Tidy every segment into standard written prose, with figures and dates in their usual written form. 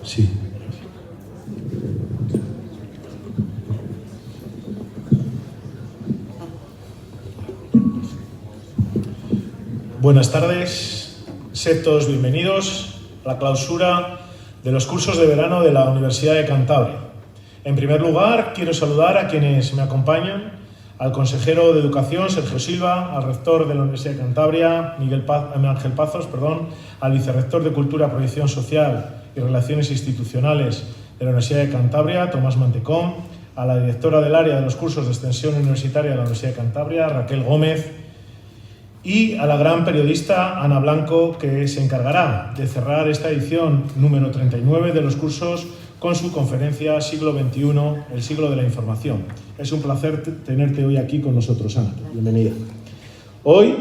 Sí. Buenas tardes, sed todos bienvenidos a la clausura de los cursos de verano de la Universidad de Cantabria. En primer lugar, quiero saludar a quienes me acompañan, al consejero de Educación, Sergio Silva, al rector de la Universidad de Cantabria, Ángel Pazos, al vicerrector de Cultura, Proyección Social y Relaciones Institucionales de la Universidad de Cantabria, Tomás Mantecón, a la directora del área de los cursos de extensión universitaria de la Universidad de Cantabria, Raquel Gómez, y a la gran periodista Ana Blanco, que se encargará de cerrar esta edición número 39 de los cursos con su conferencia Siglo XXI, el siglo de la información. Es un placer tenerte hoy aquí con nosotros, Ana. Bienvenida. Hoy,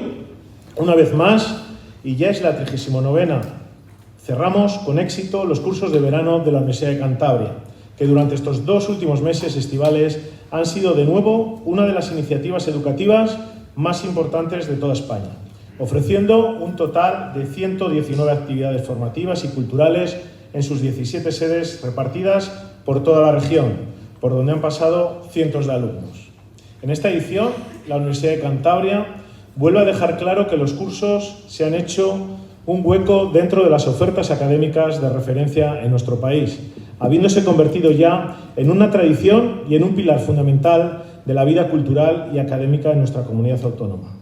una vez más, y ya es la 39ª, cerramos con éxito los cursos de verano de la Universidad de Cantabria, que durante estos 2 últimos meses estivales han sido de nuevo una de las iniciativas educativas más importantes de toda España, ofreciendo un total de 119 actividades formativas y culturales en sus 17 sedes repartidas por toda la región, por donde han pasado cientos de alumnos. En esta edición, la Universidad de Cantabria vuelve a dejar claro que los cursos se han hecho un hueco dentro de las ofertas académicas de referencia en nuestro país, habiéndose convertido ya en una tradición y en un pilar fundamental de la vida cultural y académica en nuestra comunidad autónoma.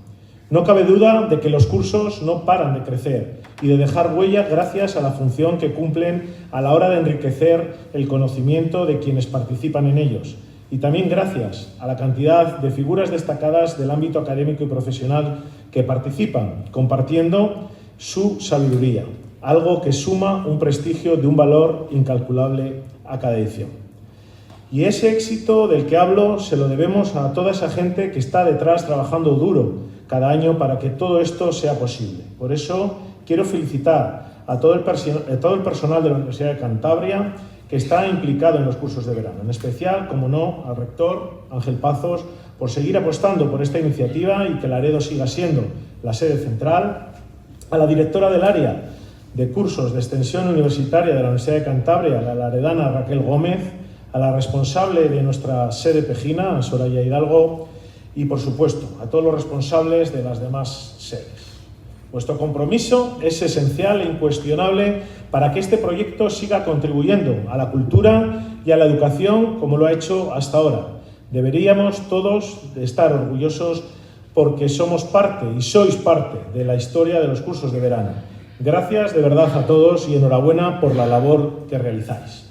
No cabe duda de que los cursos no paran de crecer y de dejar huella gracias a la función que cumplen a la hora de enriquecer el conocimiento de quienes participan en ellos, y también gracias a la cantidad de figuras destacadas del ámbito académico y profesional que participan, compartiendo su sabiduría, algo que suma un prestigio de un valor incalculable a cada edición. Y ese éxito del que hablo se lo debemos a toda esa gente que está detrás trabajando duro cada año para que todo esto sea posible. Por eso quiero felicitar a todo el personal de la Universidad de Cantabria que está implicado en los cursos de verano, en especial, como no, al rector Ángel Pazos, por seguir apostando por esta iniciativa y que Laredo siga siendo la sede central, a la directora del área de cursos de extensión universitaria de la Universidad de Cantabria, la laredana Raquel Gómez, a la responsable de nuestra sede pejina, Soraya Hidalgo, y, por supuesto, a todos los responsables de las demás sedes. Vuestro compromiso es esencial e incuestionable para que este proyecto siga contribuyendo a la cultura y a la educación como lo ha hecho hasta ahora. Deberíamos todos estar orgullosos porque somos parte y sois parte de la historia de los cursos de verano. Gracias de verdad a todos y enhorabuena por la labor que realizáis.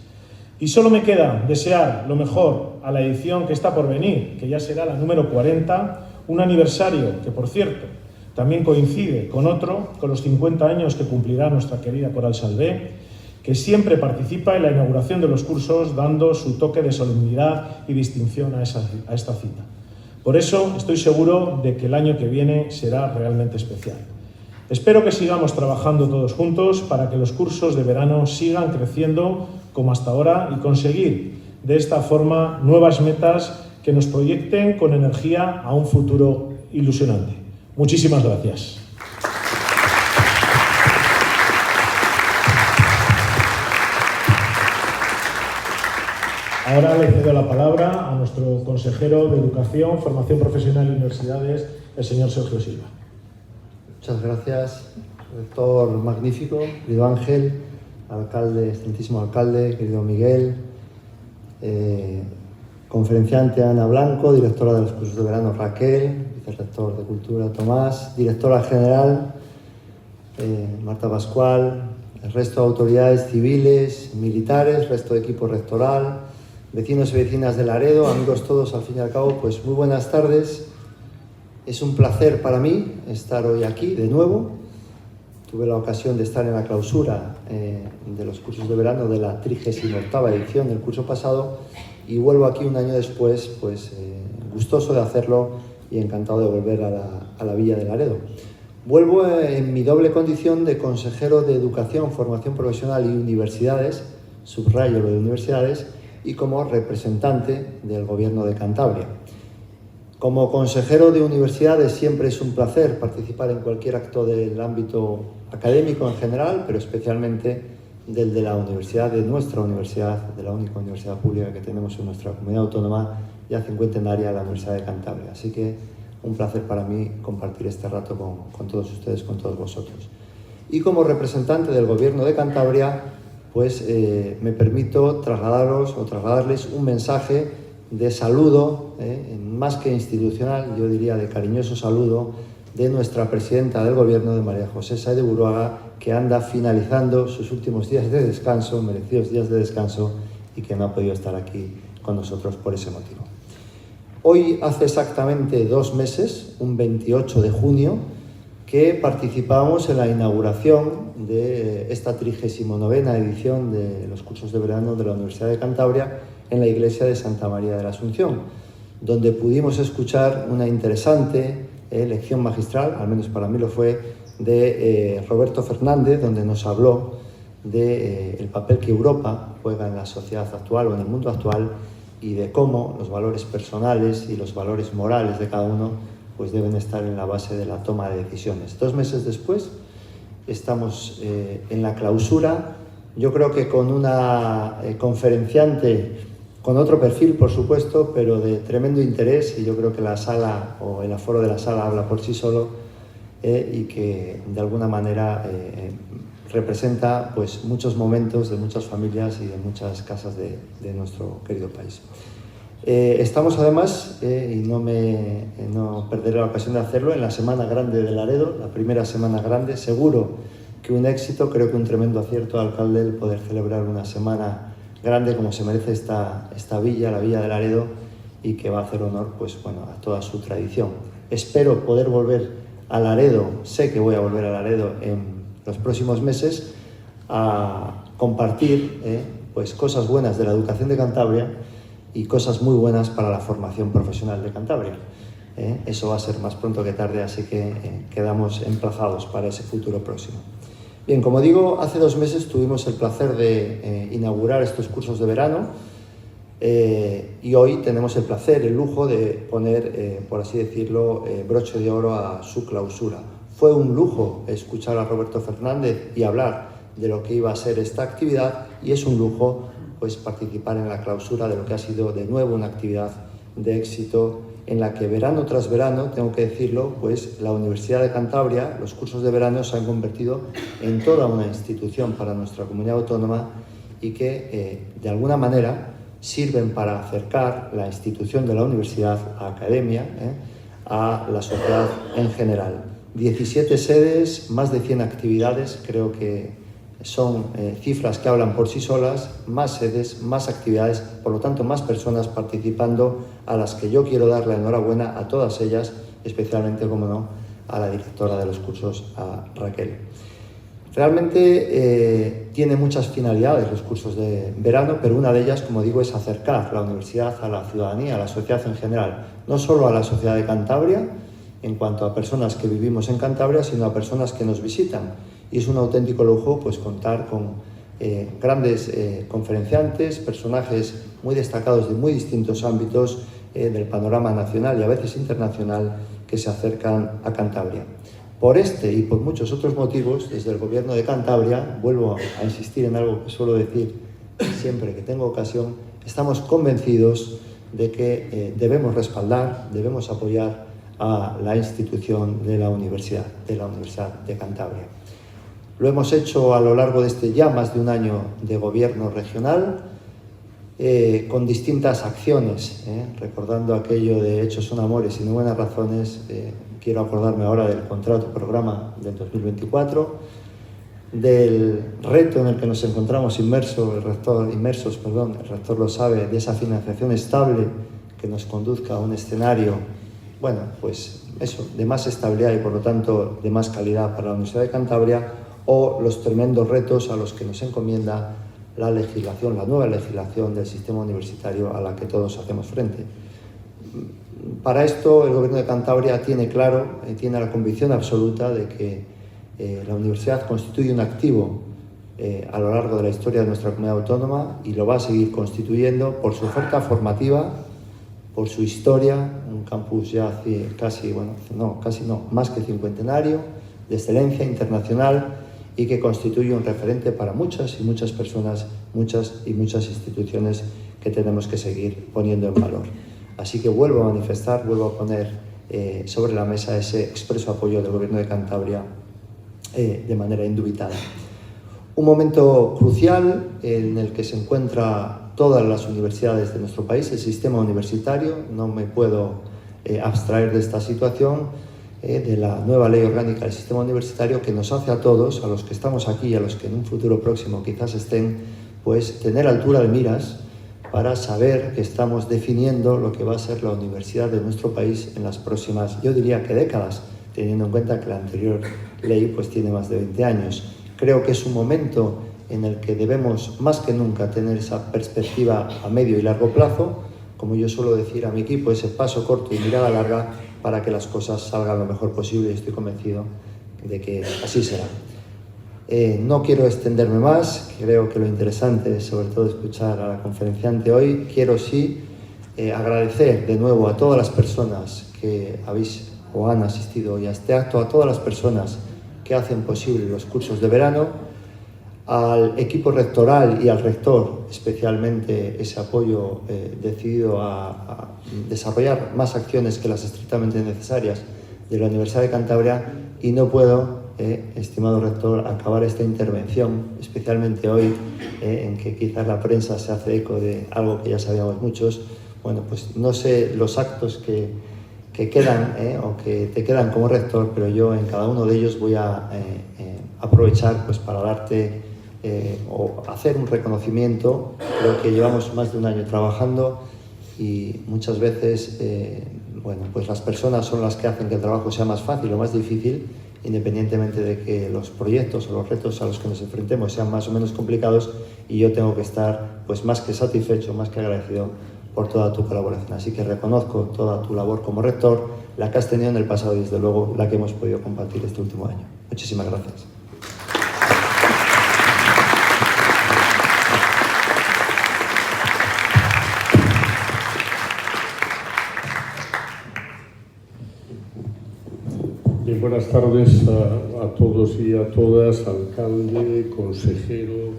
Y solo me queda desear lo mejor a la edición que está por venir, que ya será la número 40, un aniversario que, por cierto, también coincide con los 50 años que cumplirá nuestra querida Coral Salvé, que siempre participa en la inauguración de los cursos dando su toque de solemnidad y distinción a esta cita. Por eso estoy seguro de que el año que viene será realmente especial. Espero que sigamos trabajando todos juntos para que los cursos de verano sigan creciendo como hasta ahora y conseguir de esta forma nuevas metas que nos proyecten con energía a un futuro ilusionante. Muchísimas gracias. Ahora le cedo la palabra a nuestro consejero de Educación, Formación Profesional y Universidades, el señor Sergio Silva. Muchas gracias, rector magnífico, querido Ángel, alcalde, excelentísimo alcalde, querido Miguel, conferenciante Ana Blanco, directora de los cursos de verano Raquel, vicerrector de Cultura Tomás, directora general Marta Pascual, el resto de autoridades civiles, militares, resto de equipo rectoral, vecinos y vecinas de Laredo, amigos todos al fin y al cabo, pues muy buenas tardes. Es un placer para mí estar hoy aquí de nuevo. Tuve la ocasión de estar en la clausura de los cursos de verano de la 38ª edición del curso pasado y vuelvo aquí un año después, pues gustoso de hacerlo y encantado de volver a la Villa de Laredo. Vuelvo en mi doble condición de consejero de Educación, Formación Profesional y Universidades, subrayo lo de universidades, y como representante del Gobierno de Cantabria. Como consejero de universidades siempre es un placer participar en cualquier acto del ámbito académico en general, pero especialmente del de la universidad, de nuestra universidad, de la única universidad pública que tenemos en nuestra comunidad autónoma, ya cincuentenaria, la Universidad de Cantabria. Así que un placer para mí compartir este rato con todos ustedes, con todos vosotros. Y como representante del Gobierno de Cantabria, pues me permito trasladarles un mensaje de saludo, más que institucional, yo diría de cariñoso saludo, de nuestra presidenta del Gobierno, de María José Sáez de Buruaga, que anda finalizando sus últimos días de descanso, merecidos días de descanso, y que no ha podido estar aquí con nosotros por ese motivo. Hoy hace exactamente 2 meses, un 28 de junio, que participamos en la inauguración de esta 39ª edición de los cursos de verano de la Universidad de Cantabria en la iglesia de Santa María de la Asunción, donde pudimos escuchar una interesante lección magistral, al menos para mí lo fue, de Roberto Fernández, donde nos habló del papel que Europa juega en la sociedad actual o en el mundo actual, y de cómo los valores personales y los valores morales de cada uno pues deben estar en la base de la toma de decisiones. 2 meses después estamos en la clausura, yo creo que con una conferenciante con otro perfil, por supuesto, pero de tremendo interés, y yo creo que la sala o el aforo de la sala habla por sí solo, y que de alguna manera representa pues muchos momentos de muchas familias y de muchas casas de nuestro querido país. Estamos además, y no perderé la ocasión de hacerlo, en la Semana Grande de Laredo, la primera Semana Grande. Seguro que un éxito, creo que un tremendo acierto al alcalde el poder celebrar una semana grande como se merece esta villa, la Villa de Laredo, y que va a hacer honor pues, bueno, a toda su tradición. Espero poder volver a Laredo, sé que voy a volver a Laredo en los próximos meses a compartir pues cosas buenas de la educación de Cantabria y cosas muy buenas para la formación profesional de Cantabria. Eso va a ser más pronto que tarde, así que quedamos emplazados para ese futuro próximo. Bien, como digo, hace 2 meses tuvimos el placer de inaugurar estos cursos de verano, y hoy tenemos el placer, el lujo de poner, por así decirlo, broche de oro a su clausura. Fue un lujo escuchar a Roberto Fernández y hablar de lo que iba a ser esta actividad, y es un lujo pues, participar en la clausura de lo que ha sido de nuevo una actividad de éxito en la que verano tras verano, tengo que decirlo, pues la Universidad de Cantabria, los cursos de verano se han convertido en toda una institución para nuestra comunidad autónoma, y que de alguna manera sirven para acercar la institución de la universidad a academia, a la sociedad en general. 17 sedes, más de 100 actividades, creo que son cifras que hablan por sí solas, más sedes, más actividades, por lo tanto más personas participando, a las que yo quiero dar la enhorabuena a todas ellas, especialmente, como no, a la directora de los cursos, a Raquel. Realmente tiene muchas finalidades los cursos de verano, pero una de ellas, como digo, es acercar la universidad a la ciudadanía, a la sociedad en general, no solo a la sociedad de Cantabria, en cuanto a personas que vivimos en Cantabria, sino a personas que nos visitan. Y es un auténtico lujo pues, contar con grandes conferenciantes, personajes muy destacados de muy distintos ámbitos del panorama nacional y a veces internacional, que se acercan a Cantabria. Por este y por muchos otros motivos, desde el Gobierno de Cantabria, vuelvo a insistir en algo que suelo decir siempre que tengo ocasión, estamos convencidos de que debemos respaldar, debemos apoyar a la institución de la Universidad de Cantabria. Lo hemos hecho a lo largo de este ya más de un año de gobierno regional, con distintas acciones, recordando aquello de hechos son amores y no buenas razones. Quiero acordarme ahora del contrato programa del 2024, del reto en el que nos encontramos inmersos, el rector lo sabe, de esa financiación estable que nos conduzca a un escenario, bueno, pues eso, de más estabilidad y por lo tanto de más calidad para la Universidad de Cantabria, o los tremendos retos a los que nos encomienda la legislación, la nueva legislación del sistema universitario a la que todos hacemos frente. Para esto el Gobierno de Cantabria tiene claro, tiene la convicción absoluta de que la universidad constituye un activo a lo largo de la historia de nuestra comunidad autónoma, y lo va a seguir constituyendo por su oferta formativa, por su historia, un campus ya más que cincuentenario, de excelencia internacional, y que constituye un referente para muchas y muchas personas, muchas y muchas instituciones que tenemos que seguir poniendo en valor. Así que vuelvo a manifestar, vuelvo a poner sobre la mesa ese expreso apoyo del Gobierno de Cantabria de manera indubitada. Un momento crucial en el que se encuentran todas las universidades de nuestro país, el sistema universitario. No me puedo abstraer de esta situación, de la nueva ley orgánica del sistema universitario, que nos hace a todos, a los que estamos aquí y a los que en un futuro próximo quizás estén, pues tener altura de miras para saber que estamos definiendo lo que va a ser la universidad de nuestro país en las próximas, yo diría que décadas, teniendo en cuenta que la anterior ley pues tiene más de 20 años. Creo que es un momento en el que debemos más que nunca tener esa perspectiva a medio y largo plazo, como yo suelo decir a mi equipo, ese paso corto y mirada larga para que las cosas salgan lo mejor posible, y estoy convencido de que así será. No quiero extenderme más, creo que lo interesante es sobre todo escuchar a la conferenciante hoy. Quiero sí agradecer de nuevo a todas las personas que habéis o han asistido hoy a este acto, a todas las personas que hacen posible los cursos de verano, al equipo rectoral y al rector, especialmente ese apoyo decidido a desarrollar más acciones que las estrictamente necesarias de la Universidad de Cantabria. Y no puedo, estimado rector, acabar esta intervención, especialmente hoy, en que quizás la prensa se hace eco de algo que ya sabíamos muchos. Bueno, pues no sé los actos que quedan o que te quedan como rector, pero yo en cada uno de ellos voy a aprovechar pues para darte o hacer un reconocimiento. Creo que llevamos más de un año trabajando y muchas veces bueno, pues las personas son las que hacen que el trabajo sea más fácil o más difícil, independientemente de que los proyectos o los retos a los que nos enfrentemos sean más o menos complicados, y yo tengo que estar pues más que satisfecho, más que agradecido por toda tu colaboración. Así que reconozco toda tu labor como rector, la que has tenido en el pasado y desde luego la que hemos podido compartir este último año. Muchísimas gracias. Bien, buenas tardes a todos y a todas, alcalde, consejero,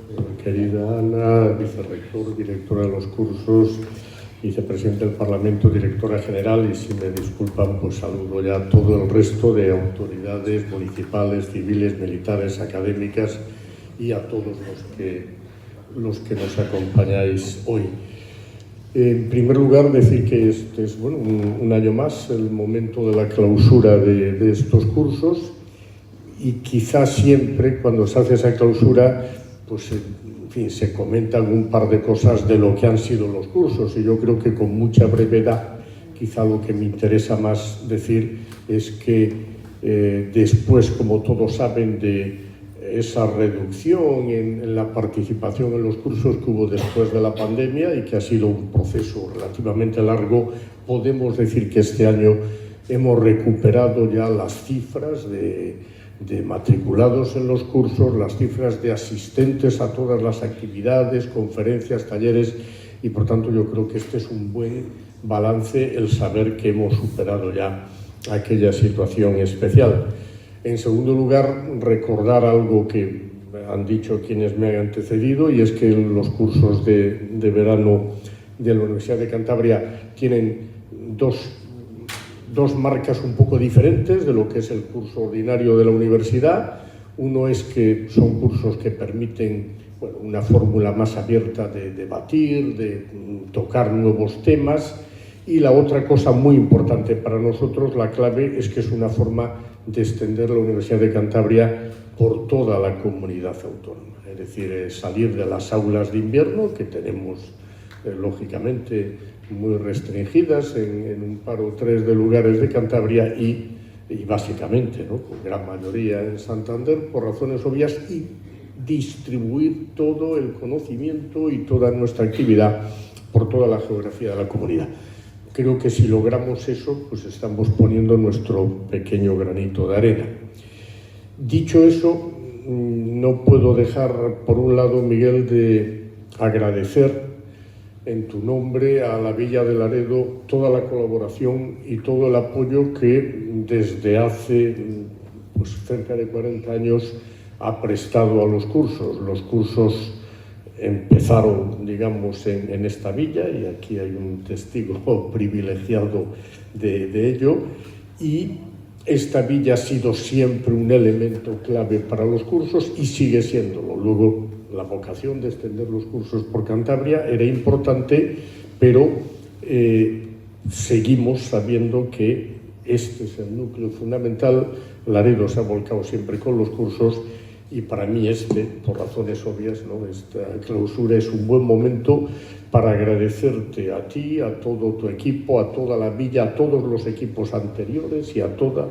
querida Ana, vicerrector, directora de los cursos, vicepresidente del Parlamento, directora general, y si me disculpan, pues saludo ya a todo el resto de autoridades municipales, civiles, militares, académicas y a todos los que nos acompañáis hoy. En primer lugar, decir que este es bueno, un año más el momento de la clausura de estos cursos, y quizás siempre cuando se hace esa clausura, pues en fin, se comenta algún par de cosas de lo que han sido los cursos, y yo creo que con mucha brevedad, quizá lo que me interesa más decir es que después, como todos saben, de esa reducción en la participación en los cursos que hubo después de la pandemia, y que ha sido un proceso relativamente largo, podemos decir que este año hemos recuperado ya las cifras de matriculados en los cursos, las cifras de asistentes a todas las actividades, conferencias, talleres, y por tanto yo creo que este es un buen balance, el saber que hemos superado ya aquella situación especial. En segundo lugar, recordar algo que han dicho quienes me han antecedido, y es que los cursos de verano de la Universidad de Cantabria tienen dos marcas un poco diferentes de lo que es el curso ordinario de la universidad. Uno es que son cursos que permiten una fórmula más abierta de debatir, de tocar nuevos temas, y la otra cosa muy importante para nosotros, la clave, es que es una forma de extender la Universidad de Cantabria por toda la comunidad autónoma. Es decir, salir de las aulas de invierno, que tenemos lógicamente muy restringidas en un par o tres de lugares de Cantabria, y básicamente, ¿no?, con gran mayoría en Santander, por razones obvias, y distribuir todo el conocimiento y toda nuestra actividad por toda la geografía de la comunidad. Creo que si logramos eso, pues estamos poniendo nuestro pequeño granito de arena. Dicho eso, no puedo dejar, por un lado, Miguel, de agradecer en tu nombre a la Villa de Laredo toda la colaboración y todo el apoyo que desde hace pues cerca de 40 años ha prestado a los cursos. Los cursos empezaron, digamos, en esta villa, y aquí hay un testigo privilegiado de ello, y esta villa ha sido siempre un elemento clave para los cursos y sigue siéndolo. Luego, la vocación de extender los cursos por Cantabria era importante, pero seguimos sabiendo que este es el núcleo fundamental. Laredo se ha volcado siempre con los cursos, y para mí por razones obvias, ¿no?, esta clausura es un buen momento para agradecerte a ti, a todo tu equipo, a toda la villa, a todos los equipos anteriores y a toda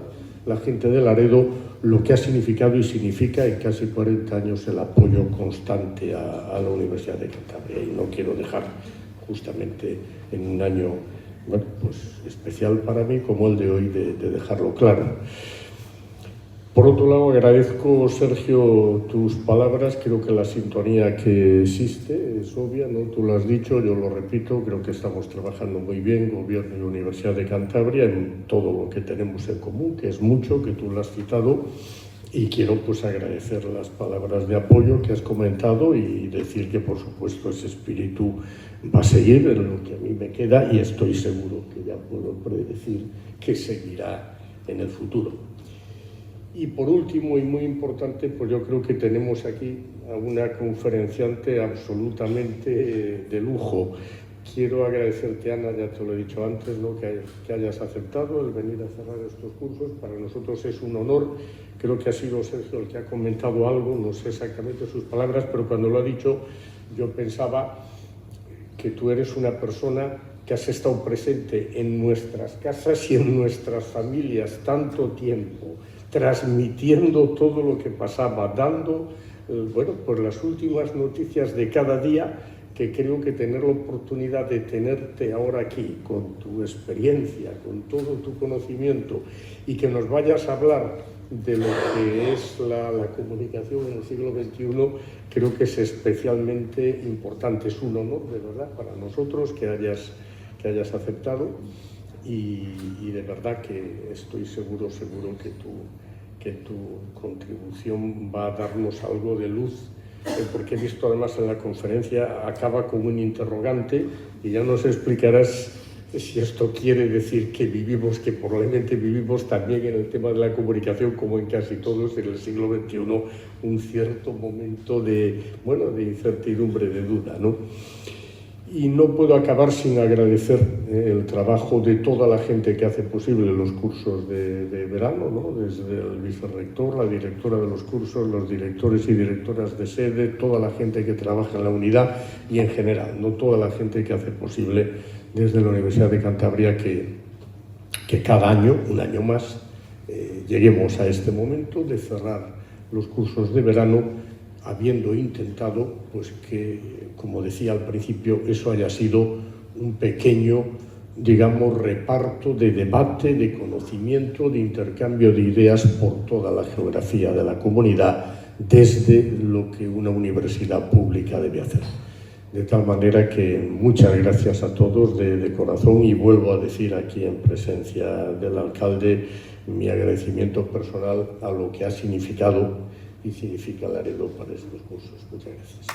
la gente de Laredo lo que ha significado y significa en casi 40 años el apoyo constante a la Universidad de Cantabria. Y no quiero dejar justamente en un año, bueno, pues especial para mí como el de hoy, de dejarlo claro. Por otro lado, agradezco, Sergio, tus palabras. Creo que la sintonía que existe es obvia, ¿no? Tú lo has dicho, yo lo repito, creo que estamos trabajando muy bien, Gobierno y Universidad de Cantabria, en todo lo que tenemos en común, que es mucho, que tú lo has citado, y quiero pues agradecer las palabras de apoyo que has comentado y decir que, por supuesto, ese espíritu va a seguir en lo que a mí me queda, y estoy seguro que ya puedo predecir que seguirá en el futuro. Y por último, y muy importante, pues yo creo que tenemos aquí a una conferenciante absolutamente de lujo. Quiero agradecerte, Ana, ya te lo he dicho antes, ¿no?, que hayas aceptado el venir a cerrar estos cursos. Para nosotros es un honor. Creo que ha sido Sergio el que ha comentado algo, no sé exactamente sus palabras, pero cuando lo ha dicho yo pensaba que tú eres una persona que has estado presente en nuestras casas y en nuestras familias tanto tiempo, transmitiendo todo lo que pasaba, dando, bueno, pues las últimas noticias de cada día, que creo que tener la oportunidad de tenerte ahora aquí, con tu experiencia, con todo tu conocimiento, y que nos vayas a hablar de lo que es la comunicación en el siglo XXI, creo que es especialmente importante. Es un honor, de verdad, para nosotros que hayas aceptado, y de verdad que estoy seguro que tu contribución va a darnos algo de luz, porque he visto además en la conferencia acaba con un interrogante, y ya nos explicarás si esto quiere decir que probablemente vivimos también en el tema de la comunicación, como en casi todos en el siglo XXI, un cierto momento de incertidumbre, de duda, ¿no? Y no puedo acabar sin agradecer el trabajo de toda la gente que hace posible los cursos de verano, ¿no? Desde el vicerrector, la directora de los cursos, los directores y directoras de sede, toda la gente que trabaja en la unidad y en general, ¿no?, toda la gente que hace posible desde la Universidad de Cantabria que cada año, un año más, lleguemos a este momento de cerrar los cursos de verano, habiendo intentado pues que, como decía al principio, eso haya sido un pequeño, digamos, reparto de debate, de conocimiento, de intercambio de ideas por toda la geografía de la comunidad, desde lo que una universidad pública debe hacer. De tal manera que muchas gracias a todos de corazón, y vuelvo a decir aquí en presencia del alcalde mi agradecimiento personal a lo que ha significado y significa Laredo para estos cursos. Muchas gracias.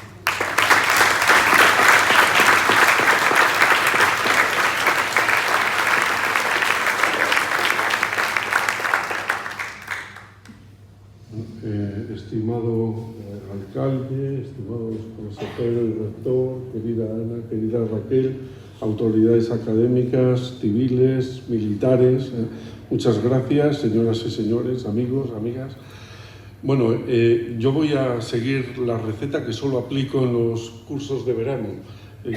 Estimado alcalde, estimados consejero y rector, querida Ana, querida Raquel, autoridades académicas, civiles, militares, muchas gracias, señoras y señores, amigos, amigas. Bueno, yo voy a seguir la receta que solo aplico en los cursos de verano.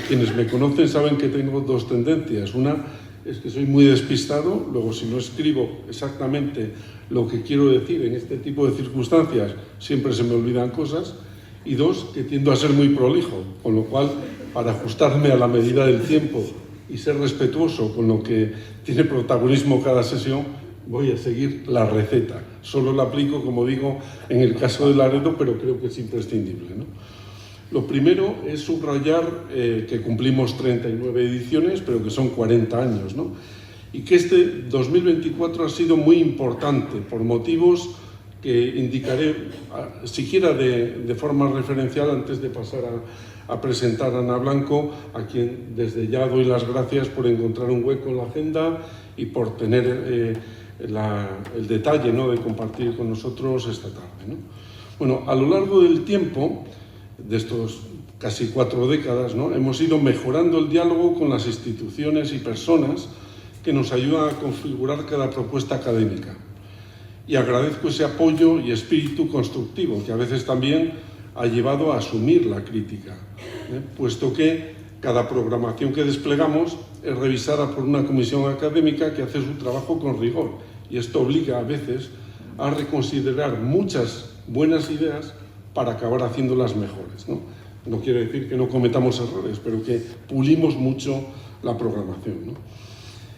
Quienes me conocen saben que tengo dos tendencias. Una es que soy muy despistado, luego si no escribo exactamente lo que quiero decir en este tipo de circunstancias, siempre se me olvidan cosas. Y dos, que tiendo a ser muy prolijo, con lo cual, para ajustarme a la medida del tiempo y ser respetuoso con lo que tiene protagonismo cada sesión, voy a seguir la receta. Solo la aplico, como digo, en el caso de Laredo, pero creo que es imprescindible, ¿no? Lo primero es subrayar que cumplimos 39 ediciones, pero que son 40 años, ¿no? Y que este 2024 ha sido muy importante por motivos que indicaré siquiera de forma referencial antes de pasar a presentar a Ana Blanco, a quien desde ya doy las gracias por encontrar un hueco en la agenda y por tener el detalle, ¿no?, de compartir con nosotros esta tarde, ¿no? Bueno, a lo largo del tiempo, de estos casi 4 décadas, ¿no?, hemos ido mejorando el diálogo con las instituciones y personas que nos ayudan a configurar cada propuesta académica. Y agradezco ese apoyo y espíritu constructivo, que a veces también ha llevado a asumir la crítica, puesto que cada programación que desplegamos es revisada por una comisión académica que hace su trabajo con rigor, y esto obliga a veces a reconsiderar muchas buenas ideas para acabar haciéndolas mejores, ¿no? No quiere decir que no cometamos errores, pero que pulimos mucho la programación, ¿no?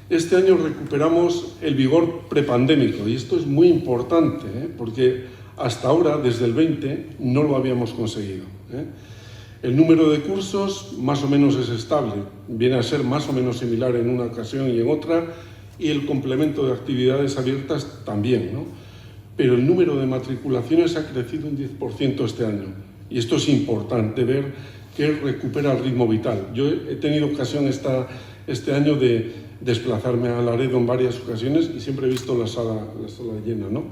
Este año recuperamos el vigor prepandémico, y esto es muy importante, porque hasta ahora, desde el 20, no lo habíamos conseguido. El número de cursos más o menos es estable, viene a ser más o menos similar en una ocasión y en otra, y el complemento de actividades abiertas también, ¿no? Pero el número de matriculaciones ha crecido un 10% este año, y esto es importante ver que recupera el ritmo vital. Yo he tenido ocasión este año de desplazarme a Laredo en varias ocasiones y siempre he visto la sala llena, ¿no?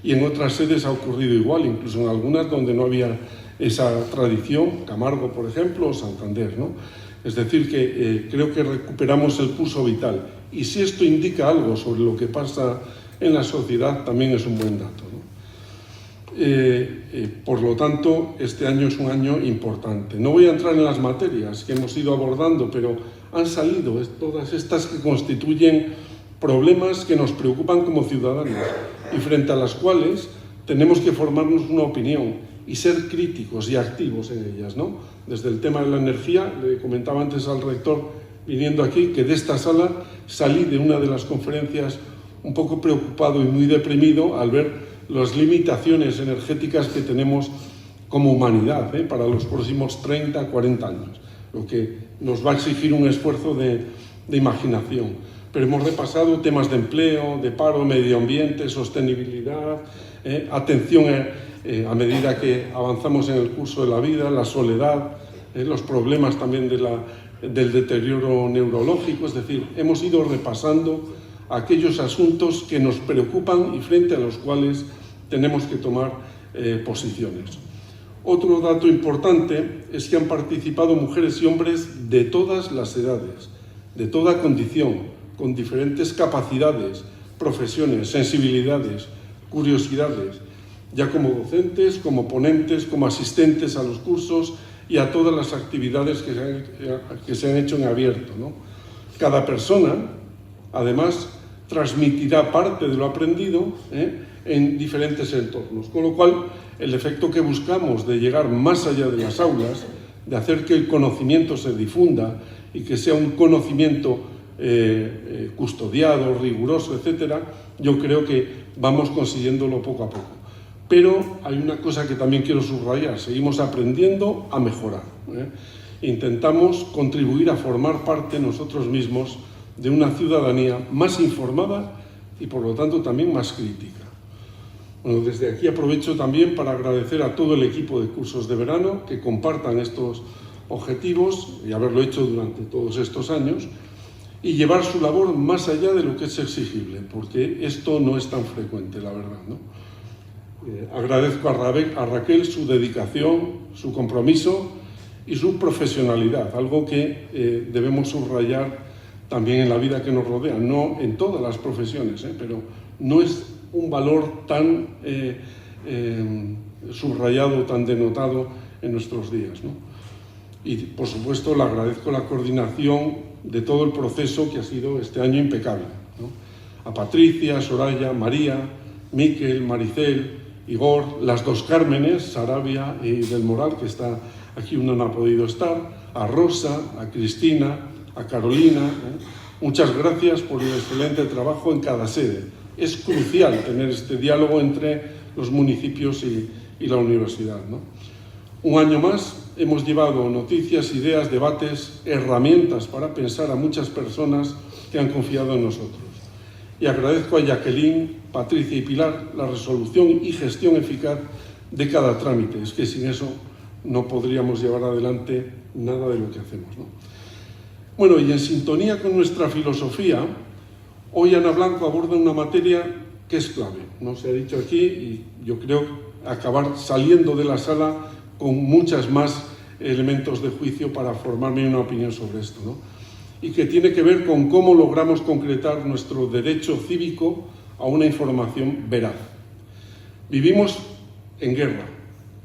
Y en otras sedes ha ocurrido igual, incluso en algunas donde no había esa tradición, Camargo, por ejemplo, o Santander, ¿no? Es decir, que creo que recuperamos el pulso vital. Y si esto indica algo sobre lo que pasa en la sociedad, también es un buen dato, ¿no? Por lo tanto, este año es un año importante. No voy a entrar en las materias que hemos ido abordando, pero han salido todas estas que constituyen problemas que nos preocupan como ciudadanos y frente a las cuales tenemos que formarnos una opinión y ser críticos y activos en ellas, ¿no? Desde el tema de la energía, le comentaba antes al rector viniendo aquí que de esta sala salí de una de las conferencias un poco preocupado y muy deprimido al ver las limitaciones energéticas que tenemos como humanidad, para los próximos 30, 40 años, lo que nos va a exigir un esfuerzo de imaginación. Pero hemos repasado temas de empleo, de paro, medio ambiente, sostenibilidad, atención a medida que avanzamos en el curso de la vida, la soledad, los problemas también del deterioro neurológico. Es decir, hemos ido repasando aquellos asuntos que nos preocupan y frente a los cuales tenemos que tomar posiciones. Otro dato importante es que han participado mujeres y hombres de todas las edades, de toda condición, con diferentes capacidades, profesiones, sensibilidades, curiosidades, ya como docentes, como ponentes, como asistentes a los cursos y a todas las actividades que se han hecho en abierto, ¿no? Cada persona, además, transmitirá parte de lo aprendido en diferentes entornos, con lo cual el efecto que buscamos de llegar más allá de las aulas, de hacer que el conocimiento se difunda y que sea un conocimiento custodiado, riguroso, etcétera, yo creo que vamos consiguiéndolo poco a poco. Pero hay una cosa que también quiero subrayar: seguimos aprendiendo a mejorar. Intentamos contribuir a formar parte nosotros mismos de una ciudadanía más informada y por lo tanto también más crítica. Bueno, desde aquí aprovecho también para agradecer a todo el equipo de cursos de verano que compartan estos objetivos y haberlo hecho durante todos estos años y llevar su labor más allá de lo que es exigible, porque esto no es tan frecuente, la verdad, ¿no? Agradezco a Raquel su dedicación, su compromiso y su profesionalidad, algo que debemos subrayar también en la vida que nos rodea, no en todas las profesiones, pero no es un valor tan subrayado, tan denotado en nuestros días, ¿no? Y por supuesto le agradezco la coordinación de todo el proceso que ha sido este año impecable, ¿no? A Patricia, Soraya, María, Miquel, Maricel, Igor, las dos Cármenes, Sarabia y del Moral, que está aquí, una no ha podido estar, a Rosa, a Cristina, a Carolina. Muchas gracias por el excelente trabajo en cada sede. Es crucial tener este diálogo entre los municipios y la universidad, ¿no? Un año más hemos llevado noticias, ideas, debates, herramientas para pensar a muchas personas que han confiado en nosotros. y agradezco a Jacqueline, Patricia y Pilar la resolución y gestión eficaz de cada trámite. Es que sin eso no podríamos llevar adelante nada de lo que hacemos, ¿no? Bueno, y en sintonía con nuestra filosofía, hoy Ana Blanco aborda una materia que es clave. No se ha dicho aquí y yo creo acabar saliendo de la sala con muchas más elementos de juicio para formarme una opinión sobre esto, ¿no? Y que tiene que ver con cómo logramos concretar nuestro derecho cívico a una información veraz. Vivimos en guerra.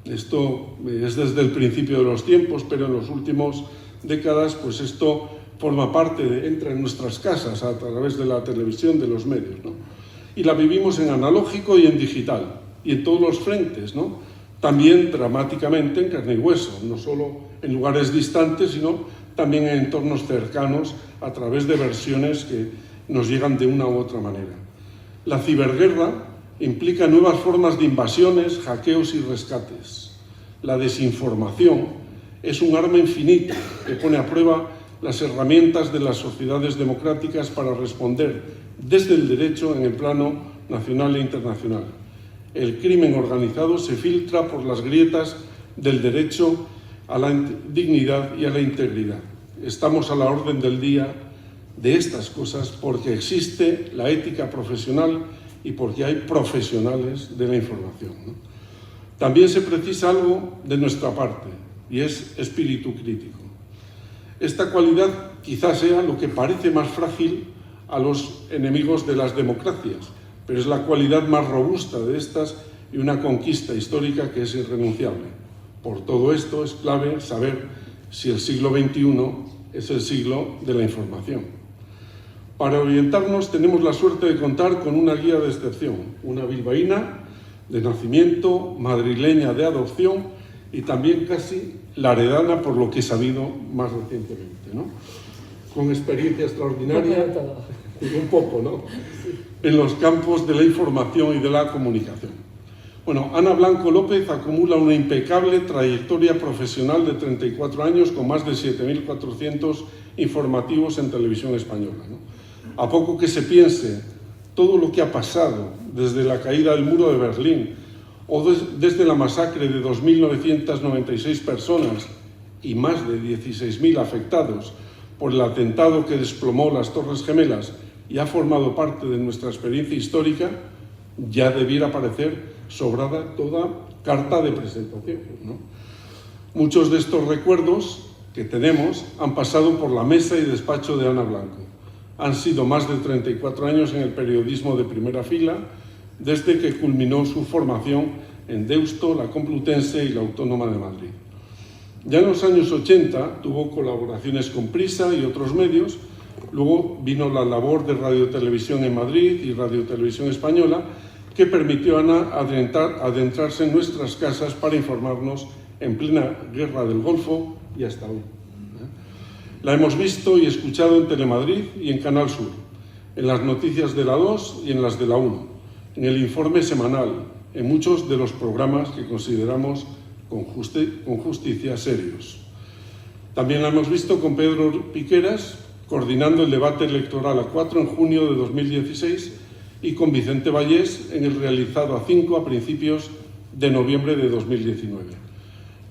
Esto es desde el principio de los tiempos, pero en las últimas décadas, pues esto forma parte, entra en nuestras casas a través de la televisión, de los medios, ¿no? Y la vivimos en analógico y en digital, y en todos los frentes, ¿no? También dramáticamente en carne y hueso, no solo en lugares distantes, sino también en entornos cercanos a través de versiones que nos llegan de una u otra manera. La ciberguerra implica nuevas formas de invasiones, hackeos y rescates. La desinformación es un arma infinita que pone a prueba las herramientas de las sociedades democráticas para responder desde el derecho en el plano nacional e internacional. El crimen organizado se filtra por las grietas del derecho a la dignidad y a la integridad. Estamos a la orden del día de estas cosas porque existe la ética profesional y porque hay profesionales de la información, ¿no? También se precisa algo de nuestra parte y es espíritu crítico. Esta cualidad quizás sea lo que parece más frágil a los enemigos de las democracias, pero es la cualidad más robusta de estas y una conquista histórica que es irrenunciable. Por todo esto es clave saber si el siglo XXI es el siglo de la información. Para orientarnos tenemos la suerte de contar con una guía de excepción, una bilbaína de nacimiento, madrileña de adopción y también casi laredana por lo que he sabido más recientemente, ¿no? Con experiencia extraordinaria, un poco, ¿no? En los campos de la información y de la comunicación. Bueno, Ana Blanco López acumula una impecable trayectoria profesional de 34 años con más de 7.400 informativos en televisión española, ¿no? A poco que se piense todo lo que ha pasado desde la caída del muro de Berlín o desde la masacre de 2.996 personas y más de 16.000 afectados por el atentado que desplomó las Torres Gemelas y ha formado parte de nuestra experiencia histórica, ya debiera parecer sobrada toda carta de presentación, ¿no? Muchos de estos recuerdos que tenemos han pasado por la mesa y despacho de Ana Blanco. Han sido más de 34 años en el periodismo de primera fila, desde que culminó su formación en Deusto, la Complutense y la Autónoma de Madrid. Ya en los años 80 tuvo colaboraciones con Prisa y otros medios, luego vino la labor de Radio Televisión en Madrid y Radio Televisión Española, que permitió a Ana adentrarse en nuestras casas para informarnos en plena guerra del Golfo y hasta hoy. La hemos visto y escuchado en Telemadrid y en Canal Sur, en las noticias de la 2 y en las de la 1, en el informe semanal, en muchos de los programas que consideramos con justicia serios. También la hemos visto con Pedro Piqueras, coordinando el debate electoral a 4 en junio de 2016, y con Vicente Vallés en el realizado a 5 a principios de noviembre de 2019.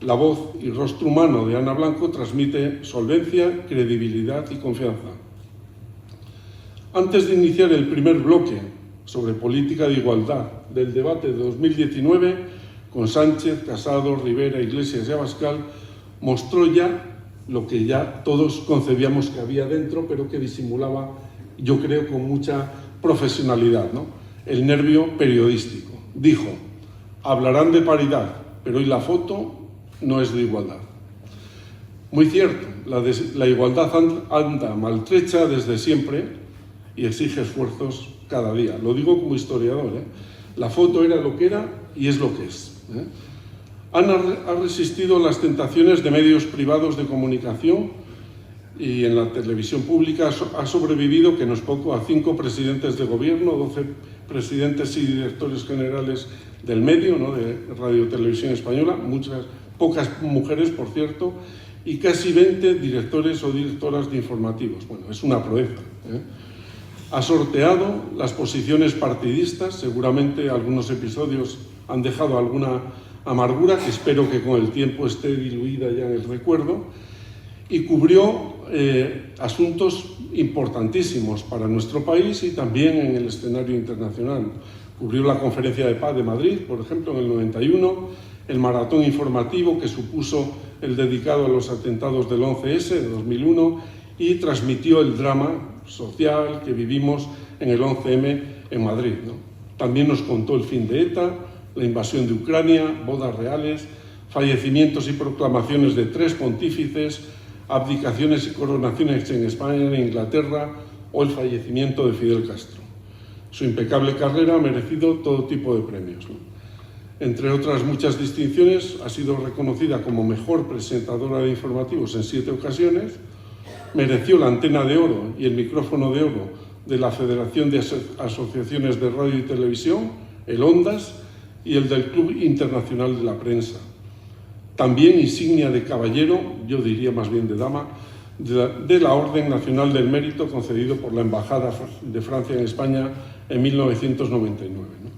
La voz y rostro humano de Ana Blanco transmite solvencia, credibilidad y confianza. Antes de iniciar el primer bloque sobre política de igualdad del debate de 2019, con Sánchez, Casado, Rivera, Iglesias y Abascal, mostró ya lo que ya todos concebíamos que había dentro, pero que disimulaba, yo creo, con mucha profesionalidad, ¿no? El nervio periodístico. Dijo: hablarán de paridad, pero hoy la foto no es de igualdad. Muy cierto, la igualdad anda maltrecha desde siempre y exige esfuerzos cada día. Lo digo como historiador, ¿eh? La foto era lo que era y es lo que es, ¿eh? Ana ha resistido las tentaciones de medios privados de comunicación y en la televisión pública ha sobrevivido, que no es poco, a 5 presidentes de gobierno, 12 presidentes y directores generales del medio, ¿no?, de Radio Televisión Española, pocas mujeres, por cierto, y casi 20 directores o directoras de informativos. Bueno, es una proeza, ¿eh? Ha sorteado las posiciones partidistas, seguramente algunos episodios han dejado alguna amargura, que espero que con el tiempo esté diluida ya en el recuerdo, y cubrió asuntos importantísimos para nuestro país y también en el escenario internacional. Cubrió la Conferencia de Paz de Madrid, por ejemplo, en el 91, el maratón informativo que supuso el dedicado a los atentados del 11S de 2001 y transmitió el drama social que vivimos en el 11M en Madrid, ¿no? También nos contó el fin de ETA, la invasión de Ucrania, bodas reales, fallecimientos y proclamaciones de 3 pontífices, abdicaciones y coronaciones en España e Inglaterra o el fallecimiento de Fidel Castro. Su impecable carrera ha merecido todo tipo de premios, ¿no? Entre otras muchas distinciones, ha sido reconocida como mejor presentadora de informativos en 7 ocasiones, mereció la Antena de Oro y el Micrófono de Oro de la Federación de Asociaciones de Radio y Televisión, el Ondas, y el del Club Internacional de la Prensa. También insignia de caballero, yo diría más bien de dama, de la Orden Nacional del Mérito concedido por la Embajada de Francia en España en 1999. ¿no?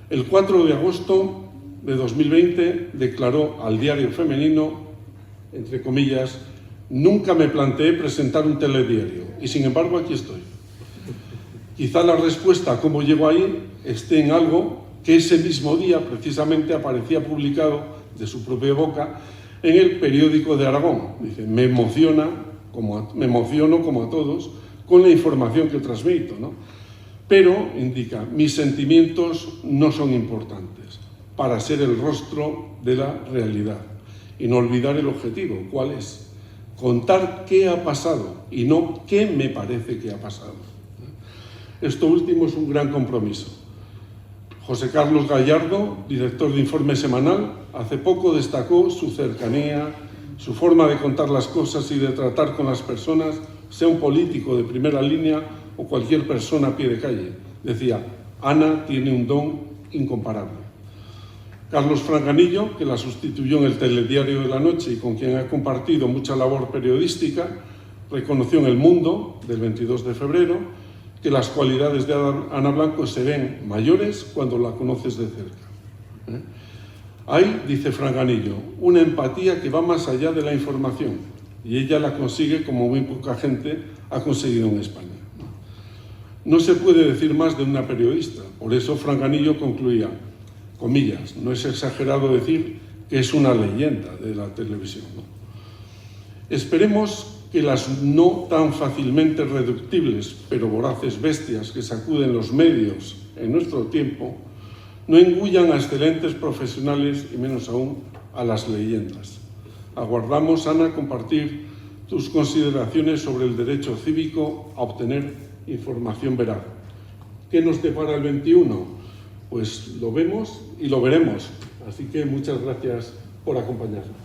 El 4 de agosto de 2020 declaró al Diario Femenino, entre comillas, nunca me planteé presentar un telediario y sin embargo aquí estoy. Quizá la respuesta a cómo llego ahí esté en algo que ese mismo día precisamente aparecía publicado de su propia boca en el Periódico de Aragón. Dice, me emociono como a todos con la información que transmito, ¿no? Pero, indica, mis sentimientos no son importantes para ser el rostro de la realidad y no olvidar el objetivo, ¿cuál es? Contar qué ha pasado y no qué me parece que ha pasado. Esto último es un gran compromiso. José Carlos Gallardo, director de Informe Semanal, hace poco destacó su cercanía, su forma de contar las cosas y de tratar con las personas, sea un político de primera línea o cualquier persona a pie de calle. Decía, Ana tiene un don incomparable. Carlos Franganillo, que la sustituyó en el Telediario de la Noche y con quien ha compartido mucha labor periodística, reconoció en El Mundo, del 22 de febrero, que las cualidades de Ana Blanco se ven mayores cuando la conoces de cerca. Hay, dice Franganillo, una empatía que va más allá de la información y ella la consigue como muy poca gente ha conseguido en España. No se puede decir más de una periodista, por eso Franganillo concluía, comillas, no es exagerado decir que es una leyenda de la televisión, ¿no? Esperemos que las no tan fácilmente reductibles, pero voraces bestias que sacuden los medios en nuestro tiempo, no engullan a excelentes profesionales y menos aún a las leyendas. Aguardamos, Ana, compartir tus consideraciones sobre el derecho cívico a obtener información veraz. ¿Qué nos depara el 21? Pues lo vemos y lo veremos. Así que muchas gracias por acompañarnos.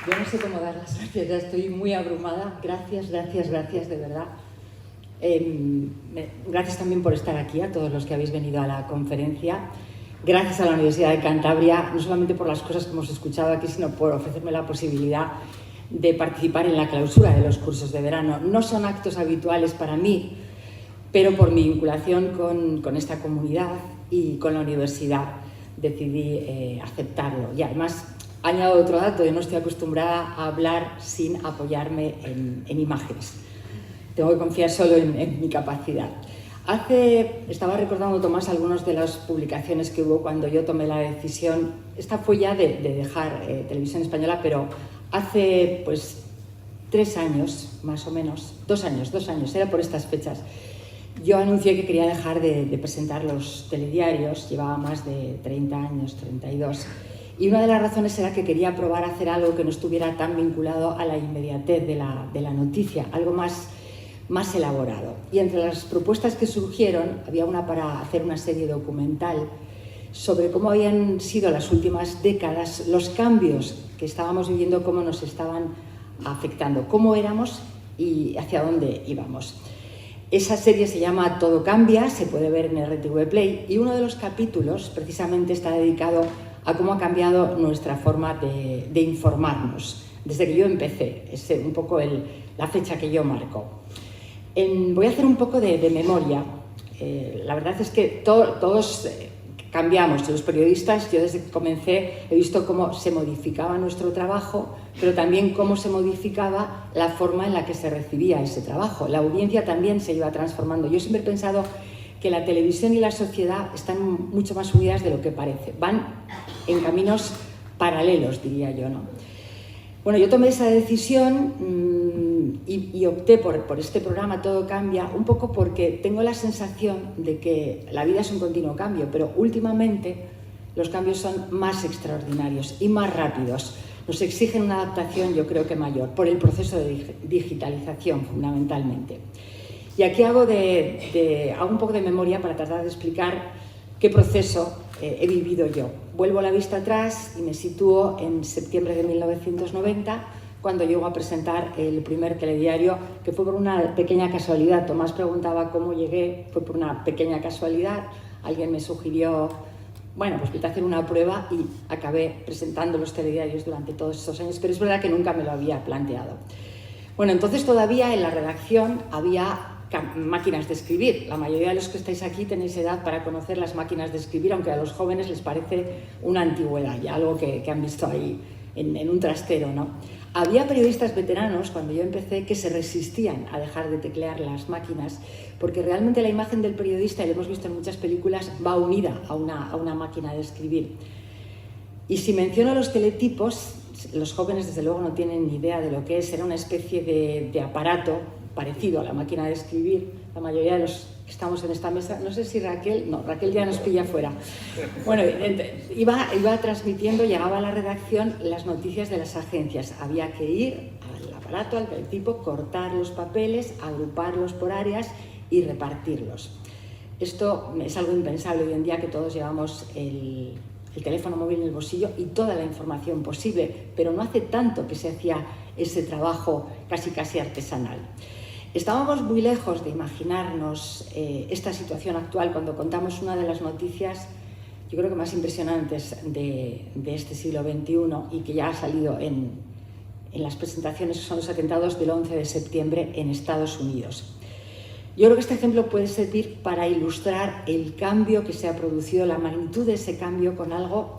Yo no sé cómo dar las gracias, ya estoy muy abrumada. Gracias, de verdad. Gracias también por estar aquí, a todos los que habéis venido a la conferencia. Gracias a la Universidad de Cantabria, no solamente por las cosas que hemos escuchado aquí, sino por ofrecerme la posibilidad de participar en la clausura de los cursos de verano. No son actos habituales para mí, pero por mi vinculación con esta comunidad y con la universidad decidí aceptarlo. Y además, añado otro dato, yo no estoy acostumbrada a hablar sin apoyarme en imágenes. Tengo que confiar solo en mi capacidad. Estaba recordando, Tomás, algunas de las publicaciones que hubo cuando yo tomé la decisión. Esta fue ya de dejar Televisión Española, pero hace 3 años, más o menos, 2 años, era por estas fechas. Yo anuncié que quería dejar de presentar los telediarios, llevaba más de 30 años, 32. Y una de las razones era que quería probar a hacer algo que no estuviera tan vinculado a la inmediatez de la noticia, algo más elaborado. Y entre las propuestas que surgieron, había una para hacer una serie documental sobre cómo habían sido las últimas décadas, los cambios que estábamos viviendo, cómo nos estaban afectando, cómo éramos y hacia dónde íbamos. Esa serie se llama Todo cambia, se puede ver en RTV Play, y uno de los capítulos precisamente está dedicado a cómo ha cambiado nuestra forma de informarnos desde que yo empecé. Es un poco la fecha que yo marco. Voy a hacer un poco de memoria. La verdad es que todos cambiamos. Los periodistas, yo desde que comencé he visto cómo se modificaba nuestro trabajo, pero también cómo se modificaba la forma en la que se recibía ese trabajo. La audiencia también se iba transformando. Yo siempre he pensado que la televisión y la sociedad están mucho más unidas de lo que parece. Van en caminos paralelos, diría yo, ¿no? Bueno, yo tomé esa decisión y opté por este programa Todo cambia, un poco porque tengo la sensación de que la vida es un continuo cambio, pero últimamente los cambios son más extraordinarios y más rápidos. Nos exigen una adaptación, yo creo que mayor, por el proceso de digitalización fundamentalmente. Y aquí hago un poco de memoria para tratar de explicar qué proceso he vivido yo. Vuelvo la vista atrás y me sitúo en septiembre de 1990, cuando llego a presentar el primer telediario, que fue por una pequeña casualidad. Tomás preguntaba cómo llegué, fue por una pequeña casualidad. Alguien me sugirió, bueno, pues vete a hacer una prueba, y acabé presentando los telediarios durante todos esos años, pero es verdad que nunca me lo había planteado. Bueno, entonces todavía en la redacción había máquinas de escribir. La mayoría de los que estáis aquí tenéis edad para conocer las máquinas de escribir, aunque a los jóvenes les parece una antigüedad, ya algo que han visto ahí en un trastero, ¿no? Había periodistas veteranos, cuando yo empecé, que se resistían a dejar de teclear las máquinas, porque realmente la imagen del periodista, y lo hemos visto en muchas películas, va unida a una máquina de escribir. Y si menciono los teletipos, los jóvenes desde luego no tienen ni idea de lo que es. Era una especie de aparato parecido a la máquina de escribir. La mayoría de los que estamos en esta mesa, no sé si Raquel ya nos pilla fuera. Bueno, iba transmitiendo, llegaba a la redacción las noticias de las agencias. Había que ir al aparato, al teletipo, cortar los papeles, agruparlos por áreas y repartirlos. Esto es algo impensable hoy en día, que todos llevamos el teléfono móvil en el bolsillo y toda la información posible, pero no hace tanto que se hacía ese trabajo casi artesanal. Estábamos muy lejos de imaginarnos esta situación actual cuando contamos una de las noticias, yo creo que más impresionantes de este siglo XXI, y que ya ha salido en las presentaciones, que son los atentados del 11 de septiembre en Estados Unidos. Yo creo que este ejemplo puede servir para ilustrar el cambio que se ha producido, la magnitud de ese cambio, con algo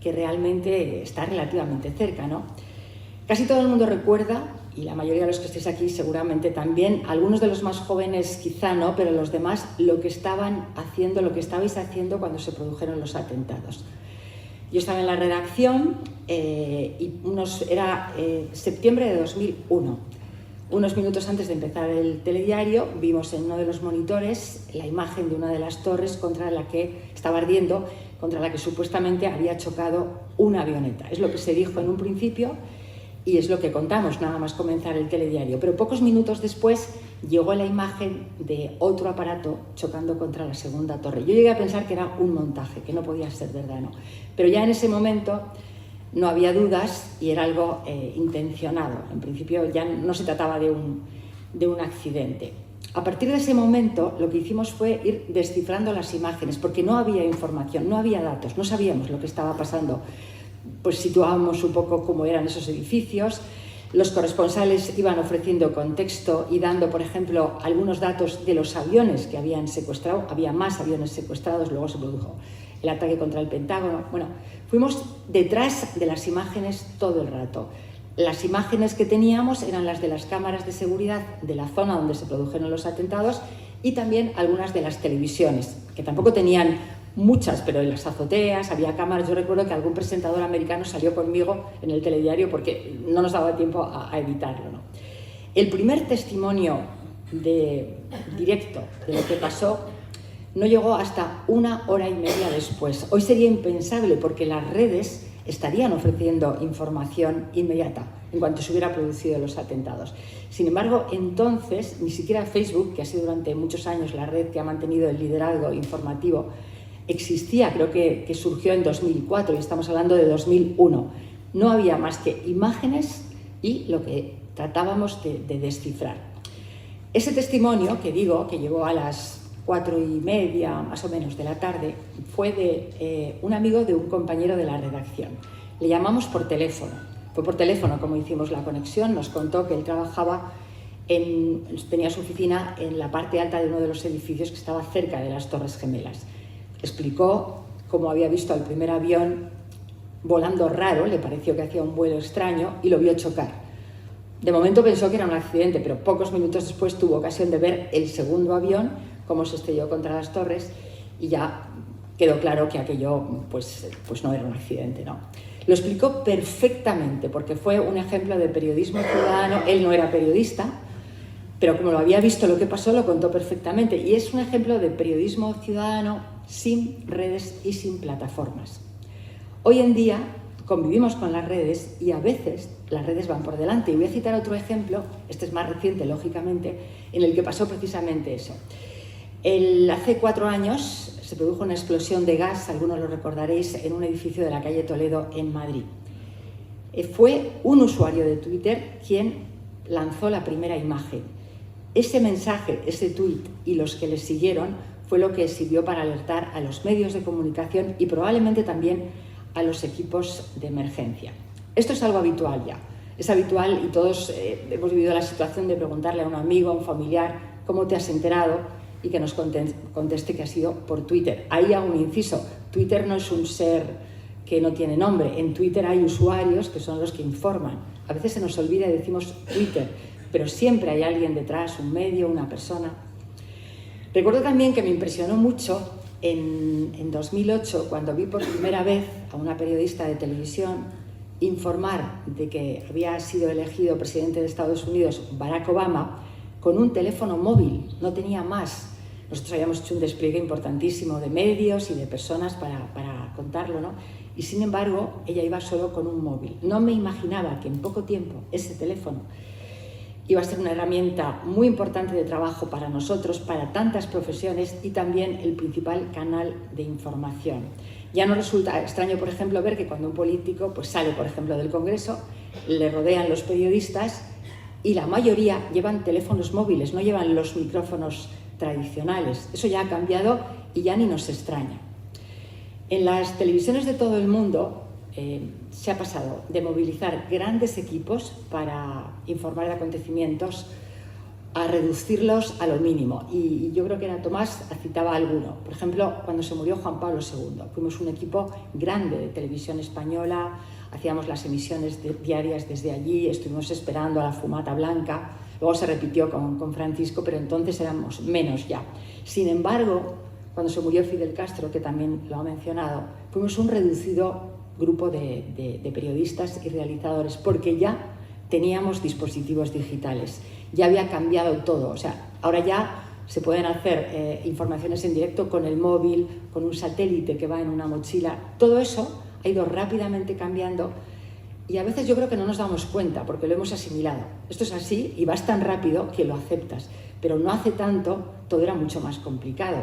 que realmente está relativamente cerca, ¿no? Casi todo el mundo recuerda, y la mayoría de los que estáis aquí seguramente también, algunos de los más jóvenes quizá no, pero los demás, lo que estaban haciendo, lo que estabais haciendo cuando se produjeron los atentados. Yo estaba en la redacción era septiembre de 2001. Unos minutos antes de empezar el telediario, vimos en uno de los monitores la imagen de una de las torres contra la que estaba ardiendo, contra la que supuestamente había chocado una avioneta. Es lo que se dijo en un principio y es lo que contamos nada más comenzar el telediario. Pero pocos minutos después llegó la imagen de otro aparato chocando contra la segunda torre. Yo llegué a pensar que era un montaje, que no podía ser verdad, ¿no? Pero ya en ese momento no había dudas y era algo intencionado. En principio ya no se trataba de un accidente. A partir de ese momento lo que hicimos fue ir descifrando las imágenes, porque no había información, no había datos, no sabíamos lo que estaba pasando. Pues situábamos un poco cómo eran esos edificios. Los corresponsales iban ofreciendo contexto y dando, por ejemplo, algunos datos de los aviones que habían secuestrado. Había más aviones secuestrados, luego se produjo el ataque contra el Pentágono. Bueno, fuimos detrás de las imágenes todo el rato. Las imágenes que teníamos eran las de las cámaras de seguridad de la zona donde se produjeron los atentados y también algunas de las televisiones, que tampoco tenían muchas, pero en las azoteas había cámaras. Yo recuerdo que algún presentador americano salió conmigo en el telediario porque no nos daba tiempo a editarlo, ¿no? El primer testimonio directo de lo que pasó no llegó hasta 1 hora y media después. Hoy sería impensable porque las redes estarían ofreciendo información inmediata en cuanto se hubiera producido los atentados. Sin embargo, entonces, ni siquiera Facebook, que ha sido durante muchos años la red que ha mantenido el liderazgo informativo, existía. Creo que surgió en 2004 y estamos hablando de 2001. No había más que imágenes y lo que tratábamos de descifrar. Ese testimonio que digo, que llegó a las 4:30 más o menos de la tarde, fue de un amigo de un compañero de la redacción. Le llamamos por teléfono. Fue por teléfono como hicimos la conexión. Nos contó que él trabajaba tenía su oficina en la parte alta de uno de los edificios que estaba cerca de las Torres Gemelas. Explicó cómo había visto al primer avión volando raro, le pareció que hacía un vuelo extraño y lo vio chocar. De momento pensó que era un accidente, pero pocos minutos después tuvo ocasión de ver el segundo avión, cómo se estrelló contra las torres, y ya quedó claro que aquello pues no era un accidente, ¿no? Lo explicó perfectamente, porque fue un ejemplo de periodismo ciudadano. Él no era periodista, pero como lo había visto lo que pasó, lo contó perfectamente. Y es un ejemplo de periodismo ciudadano sin redes y sin plataformas. Hoy en día convivimos con las redes y a veces las redes van por delante. Y voy a citar otro ejemplo, este es más reciente, lógicamente, en el que pasó precisamente eso. Hace 4 años se produjo una explosión de gas, algunos lo recordaréis, en un edificio de la calle Toledo en Madrid. Fue un usuario de Twitter quien lanzó la primera imagen. Ese mensaje, ese tuit y los que le siguieron fue lo que sirvió para alertar a los medios de comunicación y probablemente también a los equipos de emergencia. Esto es algo habitual ya, es habitual y todos hemos vivido la situación de preguntarle a un amigo, a un familiar, ¿cómo te has enterado? Y que nos conteste que ha sido por Twitter. Ahí hago un inciso, Twitter no es un ser que no tiene nombre, en Twitter hay usuarios que son los que informan. A veces se nos olvida y decimos Twitter, pero siempre hay alguien detrás, un medio, una persona. Recuerdo también que me impresionó mucho en 2008, cuando vi por primera vez a una periodista de televisión informar de que había sido elegido presidente de Estados Unidos Barack Obama con un teléfono móvil, no tenía más. Nosotros habíamos hecho un despliegue importantísimo de medios y de personas para contarlo, ¿no? Y sin embargo, ella iba solo con un móvil. No me imaginaba que en poco tiempo ese teléfono iba a ser una herramienta muy importante de trabajo para nosotros, para tantas profesiones y también el principal canal de información. Ya no resulta extraño, por ejemplo, ver que cuando un político pues sale, por ejemplo, del Congreso, le rodean los periodistas y la mayoría llevan teléfonos móviles, no llevan los micrófonos tradicionales. Eso ya ha cambiado y ya ni nos extraña. En las televisiones de todo el mundo se ha pasado de movilizar grandes equipos para informar de acontecimientos a reducirlos a lo mínimo. Y yo creo que era Tomás citaba alguno. Por ejemplo, cuando se murió Juan Pablo II, fuimos un equipo grande de televisión española, hacíamos las emisiones diarias desde allí, estuvimos esperando a la fumata blanca, luego se repitió con Francisco, pero entonces éramos menos ya. Sin embargo, cuando se murió Fidel Castro, que también lo ha mencionado, fuimos un reducido grupo de periodistas y realizadores, porque ya teníamos dispositivos digitales, ya había cambiado todo, o sea, ahora ya se pueden hacer informaciones en directo con el móvil, con un satélite que va en una mochila, todo eso ha ido rápidamente cambiando y a veces yo creo que no nos damos cuenta porque lo hemos asimilado. Esto es así y vas tan rápido que lo aceptas, pero no hace tanto todo era mucho más complicado.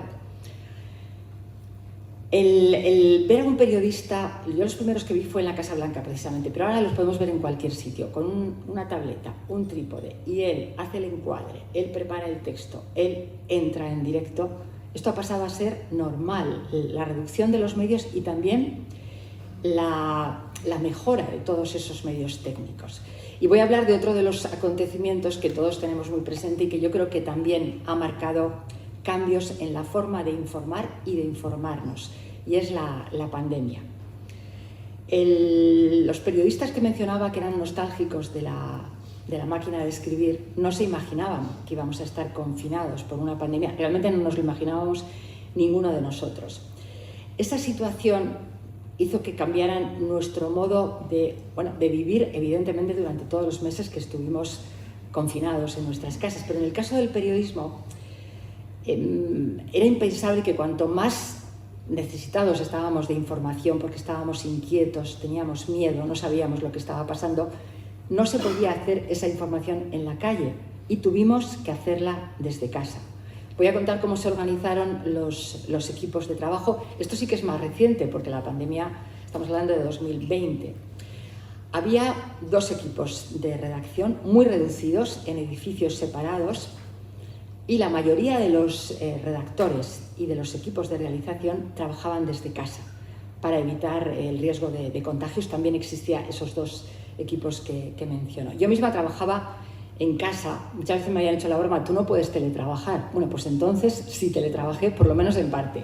El ver a un periodista, yo los primeros que vi fue en la Casa Blanca precisamente, pero ahora los podemos ver en cualquier sitio, con una tableta, un trípode, y él hace el encuadre, él prepara el texto, él entra en directo. Esto ha pasado a ser normal, la reducción de los medios y también la mejora de todos esos medios técnicos. Y voy a hablar de otro de los acontecimientos que todos tenemos muy presente y que yo creo que también ha marcado cambios en la forma de informar y de informarnos, y es la pandemia. Los periodistas que mencionaba que eran nostálgicos de la máquina de escribir no se imaginaban que íbamos a estar confinados por una pandemia, realmente no nos lo imaginábamos ninguno de nosotros. Esa situación hizo que cambiaran nuestro modo de vivir, evidentemente durante todos los meses que estuvimos confinados en nuestras casas, pero en el caso del periodismo era impensable que cuanto más necesitados estábamos de información, porque estábamos inquietos, teníamos miedo, no sabíamos lo que estaba pasando, no se podía hacer esa información en la calle y tuvimos que hacerla desde casa. Voy a contar cómo se organizaron los equipos de trabajo. Esto sí que es más reciente, porque la pandemia, estamos hablando de 2020. Había 2 equipos de redacción muy reducidos en edificios separados. y la mayoría de los redactores y de los equipos de realización trabajaban desde casa para evitar el riesgo de contagios. También existían esos dos equipos que menciono. Yo misma trabajaba en casa. Muchas veces me habían hecho la broma, tú no puedes teletrabajar. Bueno, pues entonces sí teletrabajé, por lo menos en parte.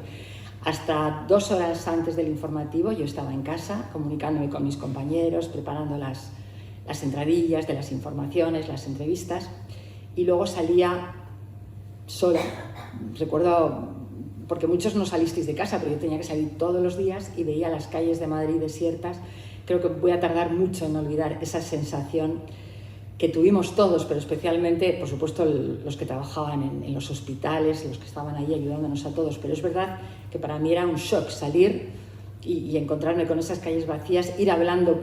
Hasta 2 horas antes del informativo yo estaba en casa comunicándome con mis compañeros, preparando las entradillas de las informaciones, las entrevistas, y luego salía sola. Recuerdo, porque muchos no salisteis de casa, pero yo tenía que salir todos los días y veía las calles de Madrid desiertas. Creo que voy a tardar mucho en olvidar esa sensación que tuvimos todos, pero especialmente, por supuesto, los que trabajaban en los hospitales, los que estaban allí ayudándonos a todos. Pero es verdad que para mí era un shock salir y encontrarme con esas calles vacías, ir hablando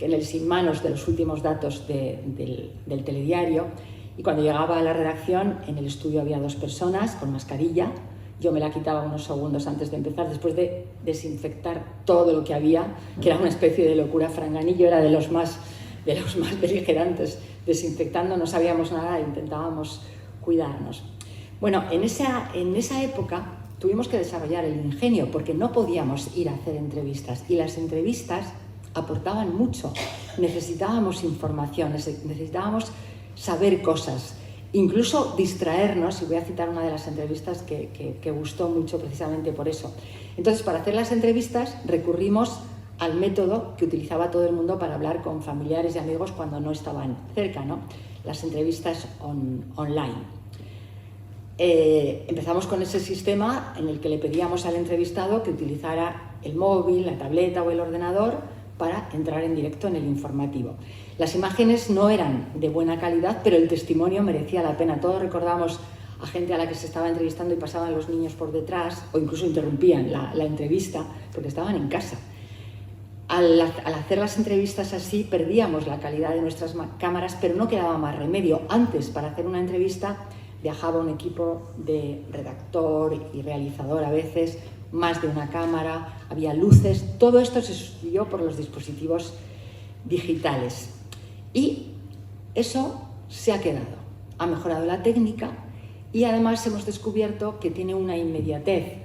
en el sin manos de los últimos datos del telediario. Y cuando llegaba a la redacción, en el estudio había 2 personas con mascarilla. Yo me la quitaba unos segundos antes de empezar, después de desinfectar todo lo que había, que era una especie de locura. Franganillo era de los más beligerantes, desinfectando, no sabíamos nada, intentábamos cuidarnos. Bueno, en esa época tuvimos que desarrollar el ingenio, porque no podíamos ir a hacer entrevistas, y las entrevistas aportaban mucho. Necesitábamos información, necesitábamos saber cosas, incluso distraernos, y voy a citar una de las entrevistas que gustó mucho precisamente por eso. Entonces, para hacer las entrevistas recurrimos al método que utilizaba todo el mundo para hablar con familiares y amigos cuando no estaban cerca, ¿no? Las entrevistas online. Empezamos con ese sistema en el que le pedíamos al entrevistado que utilizara el móvil, la tableta o el ordenador para entrar en directo en el informativo. Las imágenes no eran de buena calidad, pero el testimonio merecía la pena. Todos recordamos a gente a la que se estaba entrevistando y pasaban los niños por detrás, o incluso interrumpían la entrevista porque estaban en casa. Al hacer las entrevistas así perdíamos la calidad de nuestras cámaras, pero no quedaba más remedio. Antes, para hacer una entrevista, viajaba un equipo de redactor y realizador a veces, más de una cámara, había luces. Todo esto se sustituyó por los dispositivos digitales. Y eso se ha quedado. Ha mejorado la técnica y además hemos descubierto que tiene una inmediatez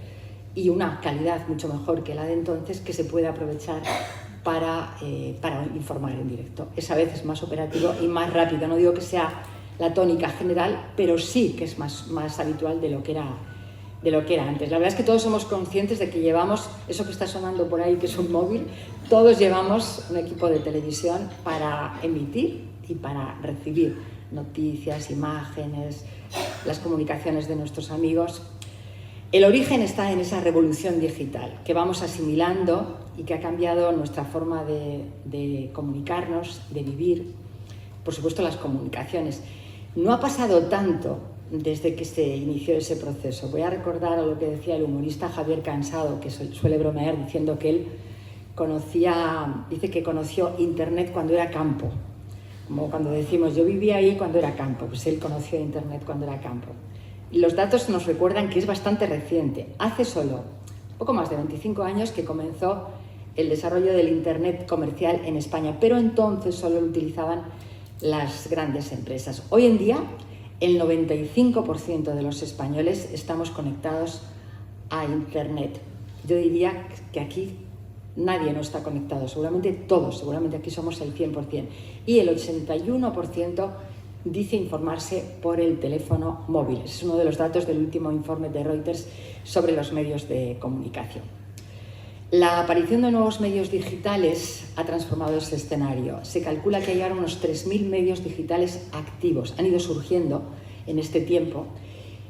y una calidad mucho mejor que la de entonces, que se puede aprovechar para informar en directo. Es a veces más operativo y más rápido. No digo que sea la tónica general, pero sí que es más habitual de lo que era antes. La verdad es que todos somos conscientes de que llevamos, eso que está sonando por ahí, que es un móvil, todos llevamos un equipo de televisión para emitir y para recibir noticias, imágenes, las comunicaciones de nuestros amigos. El origen está en esa revolución digital que vamos asimilando y que ha cambiado nuestra forma de comunicarnos, de vivir, por supuesto las comunicaciones. No ha pasado tanto desde que se inició ese proceso. Voy a recordar a lo que decía el humorista Javier Cansado, que suele bromear diciendo que él dice que conoció Internet cuando era campo. Como cuando decimos, yo vivía ahí cuando era campo, pues él conoció Internet cuando era campo. Y los datos nos recuerdan que es bastante reciente. Hace solo poco más de 25 años que comenzó el desarrollo del Internet comercial en España, pero entonces solo lo utilizaban las grandes empresas. Hoy en día, el 95% de los españoles estamos conectados a Internet. Yo diría que aquí nadie no está conectado, seguramente todos, seguramente aquí somos el 100%. Y el 81% dice informarse por el teléfono móvil. Es uno de los datos del último informe de Reuters sobre los medios de comunicación. La aparición de nuevos medios digitales ha transformado ese escenario. Se calcula que hay ahora unos 3.000 medios digitales activos. Han ido surgiendo en este tiempo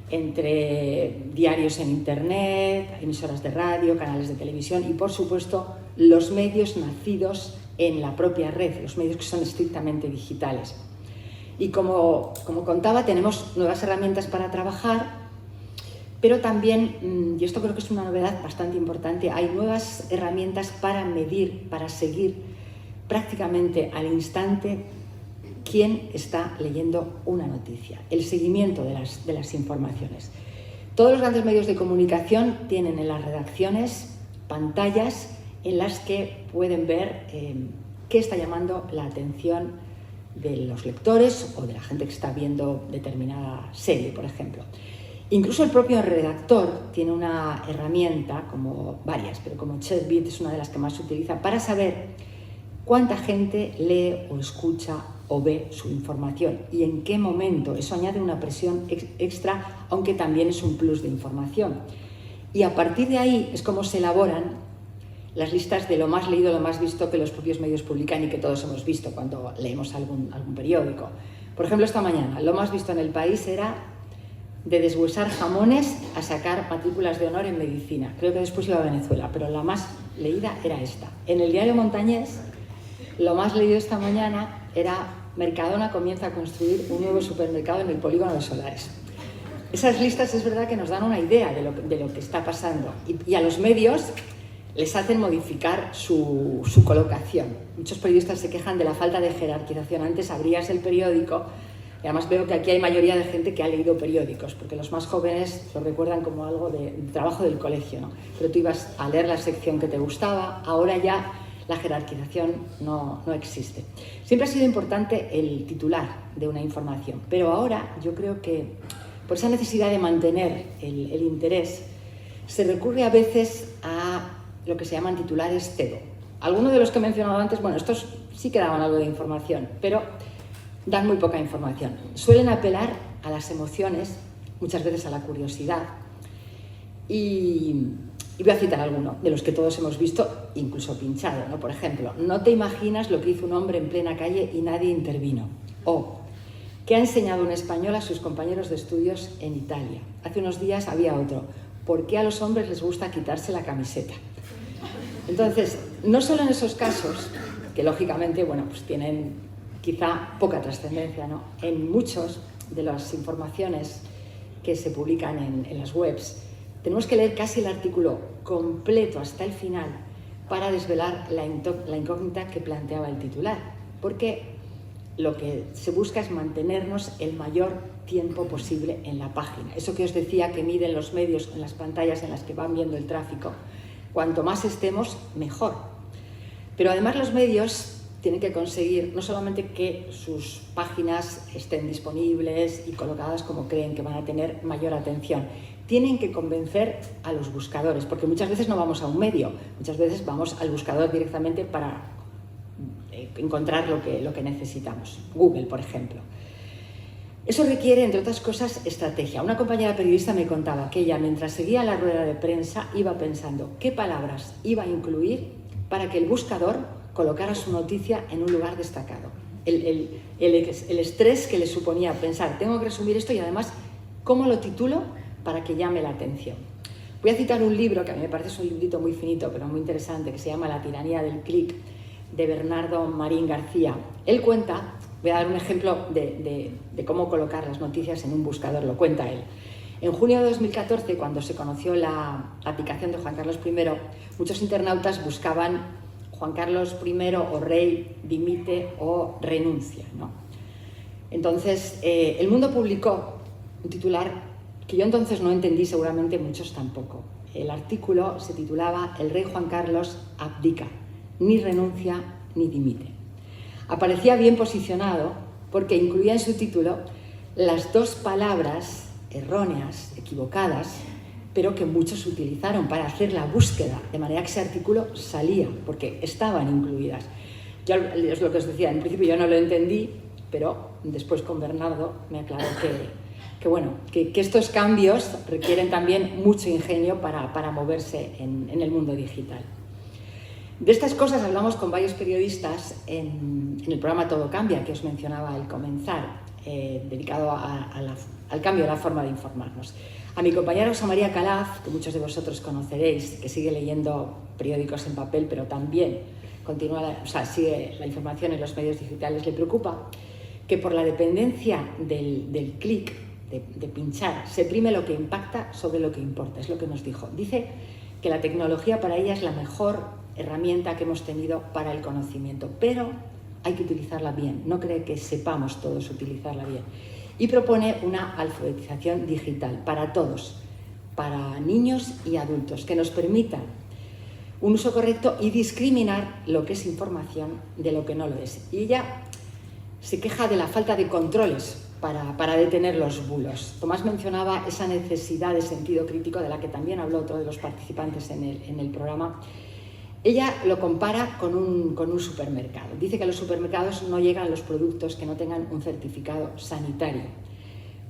entre diarios en Internet, emisoras de radio, canales de televisión y, por supuesto, los medios nacidos en la propia red, los medios que son estrictamente digitales. Y como contaba, tenemos nuevas herramientas para trabajar, pero también, y esto creo que es una novedad bastante importante, hay nuevas herramientas para medir, para seguir prácticamente al instante quién está leyendo una noticia, el seguimiento de las informaciones. Todos los grandes medios de comunicación tienen en las redacciones pantallas en las que pueden ver qué está llamando la atención de los lectores o de la gente que está viendo determinada serie, por ejemplo. Incluso el propio redactor tiene una herramienta, como varias, pero como Chatbit es una de las que más se utiliza, para saber cuánta gente lee o escucha o ve su información y en qué momento. Eso añade una presión extra, aunque también es un plus de información. Y a partir de ahí es como se elaboran las listas de lo más leído, lo más visto que los propios medios publican y que todos hemos visto cuando leemos algún periódico. Por ejemplo, esta mañana, lo más visto en el país era de deshuesar jamones a sacar matrículas de honor en medicina. Creo que después iba a Venezuela, pero la más leída era esta. En el diario Montañés, lo más leído esta mañana era Mercadona comienza a construir un nuevo supermercado en el polígono de Solares. Esas listas es verdad que nos dan una idea de lo que está pasando y a los medios les hacen modificar su colocación. Muchos periodistas se quejan de la falta de jerarquización. Antes abrías el periódico y además veo que aquí hay mayoría de gente que ha leído periódicos, porque los más jóvenes lo recuerdan como algo de trabajo del colegio, ¿no? Pero tú ibas a leer la sección que te gustaba, ahora ya la jerarquización no existe. Siempre ha sido importante el titular de una información, pero ahora yo creo que por esa necesidad de mantener el interés se recurre a veces a lo que se llaman titulares cebo. Algunos de los que he mencionado antes, bueno, estos sí que daban algo de información, pero dan muy poca información. Suelen apelar a las emociones, muchas veces a la curiosidad. Y voy a citar alguno de los que todos hemos visto, incluso pinchado, ¿no? Por ejemplo, no te imaginas lo que hizo un hombre en plena calle y nadie intervino. O, ¿qué ha enseñado un español a sus compañeros de estudios en Italia? Hace unos días había otro. ¿Por qué a los hombres les gusta quitarse la camiseta? Entonces, no solo en esos casos, que lógicamente, bueno, pues tienen quizá poca trascendencia, ¿no? En muchos de las informaciones que se publican en las webs, tenemos que leer casi el artículo completo hasta el final para desvelar la incógnita que planteaba el titular, porque lo que se busca es mantenernos el mayor tiempo posible en la página. Eso que os decía que miden los medios en las pantallas en las que van viendo el tráfico, cuanto más estemos, mejor. Pero además los medios tienen que conseguir no solamente que sus páginas estén disponibles y colocadas como creen que van a tener mayor atención, tienen que convencer a los buscadores, porque muchas veces no vamos a un medio, muchas veces vamos al buscador directamente para encontrar lo que necesitamos. Google, por ejemplo. Eso requiere, entre otras cosas, estrategia. Una compañera periodista me contaba que ella, mientras seguía la rueda de prensa, iba pensando qué palabras iba a incluir para que el buscador colocara su noticia en un lugar destacado. El estrés que le suponía pensar, tengo que resumir esto y además, ¿cómo lo titulo para que llame la atención? Voy a citar un libro que a mí me parece un librito muy finito, pero muy interesante, que se llama La tiranía del clic, de Bernardo Marín García. Él cuenta, voy a dar un ejemplo de cómo colocar las noticias en un buscador, lo cuenta él. En junio de 2014, cuando se conoció la abdicación de Juan Carlos I, muchos internautas buscaban Juan Carlos I o rey dimite o renuncia, ¿no? Entonces, El Mundo publicó un titular que yo entonces no entendí, seguramente muchos tampoco. El artículo se titulaba El rey Juan Carlos abdica, ni renuncia ni dimite. Aparecía bien posicionado porque incluía en su título las dos palabras erróneas, equivocadas, pero que muchos utilizaron para hacer la búsqueda, de manera que ese artículo salía, porque estaban incluidas. Yo, es lo que os decía, en principio yo no lo entendí, pero después con Bernardo me aclaró que estos cambios requieren también mucho ingenio para moverse en el mundo digital. De estas cosas hablamos con varios periodistas en el programa Todo Cambia, que os mencionaba al comenzar, dedicado al cambio de la forma de informarnos. A mi compañera Rosa María Calaf, que muchos de vosotros conoceréis, que sigue leyendo periódicos en papel, pero también sigue la información en los medios digitales, le preocupa que por la dependencia del clic, de pinchar, se prime lo que impacta sobre lo que importa, es lo que nos dijo. Dice que la tecnología para ella es la mejor herramienta que hemos tenido para el conocimiento, pero hay que utilizarla bien, no cree que sepamos todos utilizarla bien. Y propone una alfabetización digital para todos, para niños y adultos, que nos permita un uso correcto y discriminar lo que es información de lo que no lo es. Y ella se queja de la falta de controles para detener los bulos. Tomás mencionaba esa necesidad de sentido crítico de la que también habló otro de los participantes en el programa. Ella lo compara con un supermercado. Dice que a los supermercados no llegan los productos que no tengan un certificado sanitario.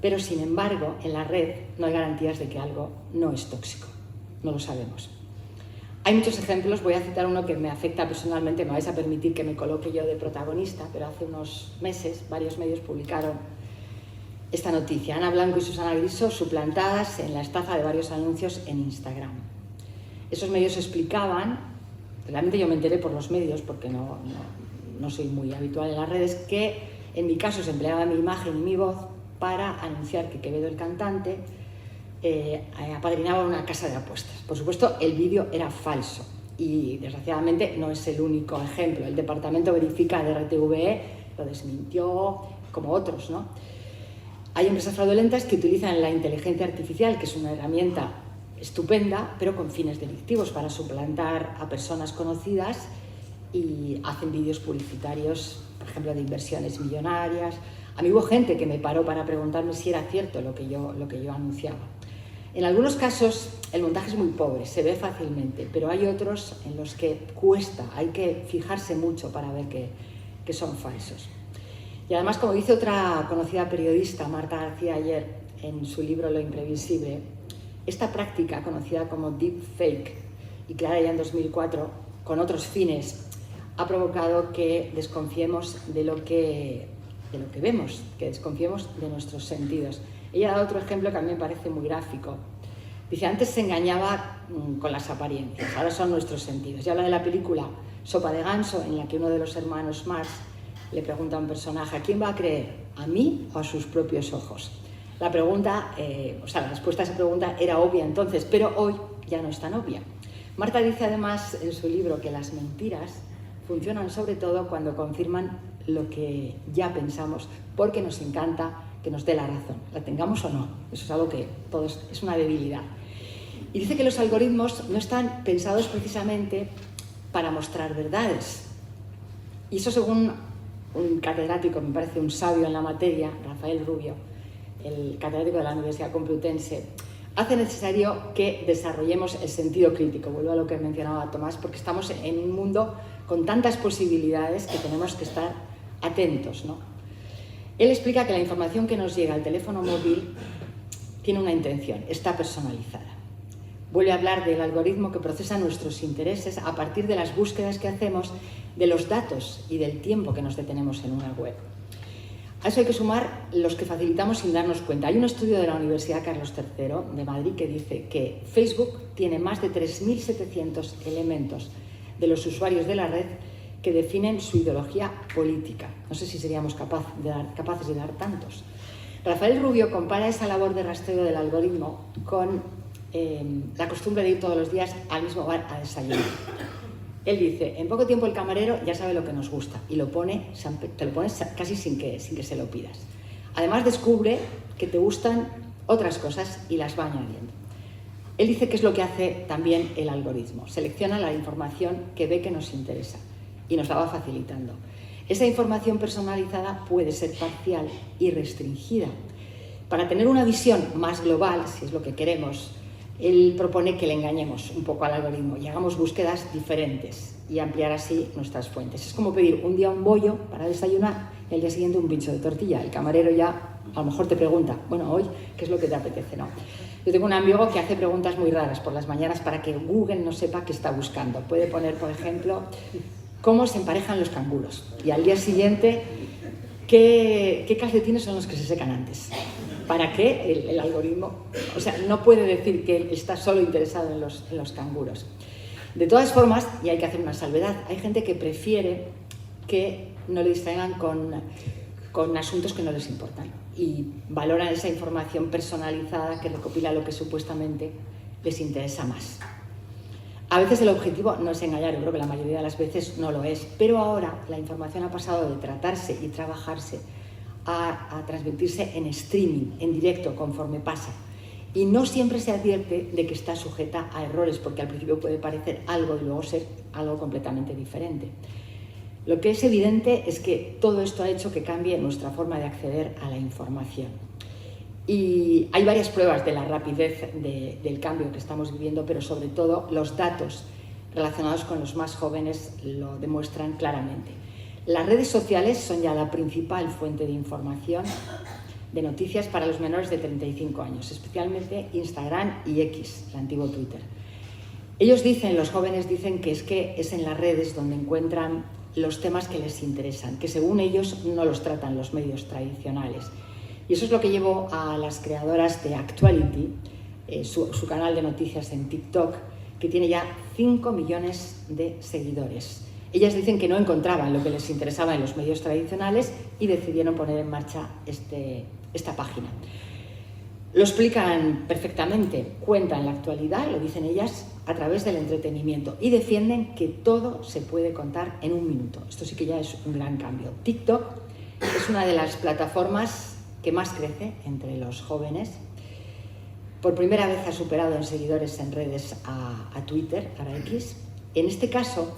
Pero, sin embargo, en la red no hay garantías de que algo no es tóxico. No lo sabemos. Hay muchos ejemplos, voy a citar uno que me afecta personalmente, me vais a permitir que me coloque yo de protagonista, pero hace unos meses varios medios publicaron esta noticia. Ana Blanco y Susana Griso suplantadas en la estafa de varios anuncios en Instagram. Esos medios explicaban, realmente yo me enteré por los medios porque no soy muy habitual en las redes, que en mi caso se empleaba mi imagen y mi voz para anunciar que Quevedo, el cantante, apadrinaba una casa de apuestas. Por supuesto, el vídeo era falso y desgraciadamente no es el único ejemplo. El Departamento Verifica de RTVE lo desmintió, como otros, ¿no? Hay empresas fraudulentas que utilizan la inteligencia artificial, que es una herramienta estupenda, pero con fines delictivos, para suplantar a personas conocidas, y hacen vídeos publicitarios, por ejemplo, de inversiones millonarias. A mí hubo gente que me paró para preguntarme si era cierto lo que yo anunciaba. En algunos casos el montaje es muy pobre, se ve fácilmente, pero hay otros en los que cuesta, hay que fijarse mucho para ver que son falsos. Y además, como dice otra conocida periodista, Marta García, ayer en su libro Lo imprevisible, esta práctica, conocida como deepfake y creada ya en 2004 con otros fines, ha provocado que desconfiemos de lo que vemos, que desconfiemos de nuestros sentidos. Ella da otro ejemplo que a mí me parece muy gráfico. Dice, antes se engañaba con las apariencias, ahora son nuestros sentidos. Y habla de la película Sopa de ganso, en la que uno de los hermanos Marx le pregunta a un personaje, ¿a quién va a creer? ¿A mí o a sus propios ojos? La respuesta a esa pregunta era obvia entonces, pero hoy ya no es tan obvia. Marta dice además en su libro que las mentiras funcionan sobre todo cuando confirman lo que ya pensamos, porque nos encanta que nos dé la razón, la tengamos o no. Eso es algo que es una debilidad. Y dice que los algoritmos no están pensados precisamente para mostrar verdades. Y eso, según un catedrático, me parece un sabio en la materia, Rafael Rubio, el catedrático de la Universidad Complutense, hace necesario que desarrollemos el sentido crítico. Vuelvo a lo que mencionaba Tomás, porque estamos en un mundo con tantas posibilidades que tenemos que estar atentos, ¿no? Él explica que la información que nos llega al teléfono móvil tiene una intención, está personalizada. Vuelve a hablar del algoritmo que procesa nuestros intereses a partir de las búsquedas que hacemos, de los datos y del tiempo que nos detenemos en una web. A eso hay que sumar los que facilitamos sin darnos cuenta. Hay un estudio de la Universidad Carlos III de Madrid que dice que Facebook tiene más de 3.700 elementos de los usuarios de la red que definen su ideología política. No sé si seríamos capaces de dar tantos. Rafael Rubio compara esa labor de rastreo del algoritmo con la costumbre de ir todos los días al mismo bar a desayunar. Él dice, en poco tiempo el camarero ya sabe lo que nos gusta y te lo pones casi sin que se lo pidas. Además descubre que te gustan otras cosas y las va añadiendo. Él dice que es lo que hace también el algoritmo. Selecciona la información que ve que nos interesa y nos la va facilitando. Esa información personalizada puede ser parcial y restringida. Para tener una visión más global, si es lo que queremos, él propone que le engañemos un poco al algoritmo y hagamos búsquedas diferentes y ampliar así nuestras fuentes. Es como pedir un día un bollo para desayunar y el día siguiente un pincho de tortilla. El camarero ya a lo mejor te pregunta, bueno, hoy, ¿qué es lo que te apetece? No. Yo tengo un amigo que hace preguntas muy raras por las mañanas para que Google no sepa qué está buscando. Puede poner, por ejemplo, ¿cómo se emparejan los canguros? Y al día siguiente, ¿qué calcetines son los que se secan antes? ¿Para qué el algoritmo? O sea, no puede decir que está solo interesado en los canguros. De todas formas, y hay que hacer una salvedad, hay gente que prefiere que no le distraigan con asuntos que no les importan y valoran esa información personalizada que recopila lo que supuestamente les interesa más. A veces el objetivo no es engañar, yo creo que la mayoría de las veces no lo es, pero ahora la información ha pasado de tratarse y trabajarse a transmitirse en streaming, en directo, conforme pasa. Y no siempre se advierte de que está sujeta a errores, porque al principio puede parecer algo y luego ser algo completamente diferente. Lo que es evidente es que todo esto ha hecho que cambie nuestra forma de acceder a la información. Y hay varias pruebas de la rapidez del cambio que estamos viviendo, pero sobre todo los datos relacionados con los más jóvenes lo demuestran claramente. Las redes sociales son ya la principal fuente de información, de noticias para los menores de 35 años, especialmente Instagram y X, el antiguo Twitter. Ellos dicen, los jóvenes dicen que es en las redes donde encuentran los temas que les interesan, que según ellos no los tratan los medios tradicionales. Y eso es lo que llevó a las creadoras de Actuality, su canal de noticias en TikTok, que tiene ya 5 millones de seguidores. Ellas dicen que no encontraban lo que les interesaba en los medios tradicionales y decidieron poner en marcha esta página. Lo explican perfectamente, cuentan la actualidad, lo dicen ellas, a través del entretenimiento y defienden que todo se puede contar en un minuto. Esto sí que ya es un gran cambio. TikTok es una de las plataformas que más crece entre los jóvenes. Por primera vez ha superado en seguidores en redes a Twitter, ahora X. En este caso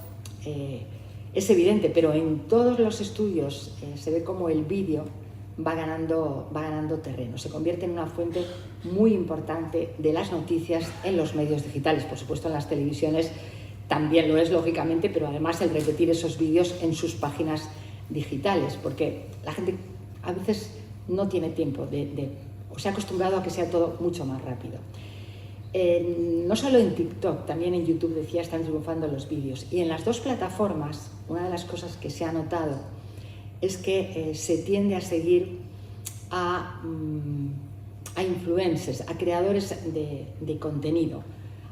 es evidente, pero en todos los estudios se ve como el vídeo va ganando terreno, se convierte en una fuente muy importante de las noticias en los medios digitales. Por supuesto, en las televisiones también lo es, lógicamente, pero además el repetir esos vídeos en sus páginas digitales, porque la gente a veces no tiene tiempo o se ha acostumbrado a que sea todo mucho más rápido. No solo en TikTok, también en YouTube, decía, están triunfando los vídeos. Y en las dos plataformas, una de las cosas que se ha notado es que se tiende a seguir a influencers, a creadores de contenido,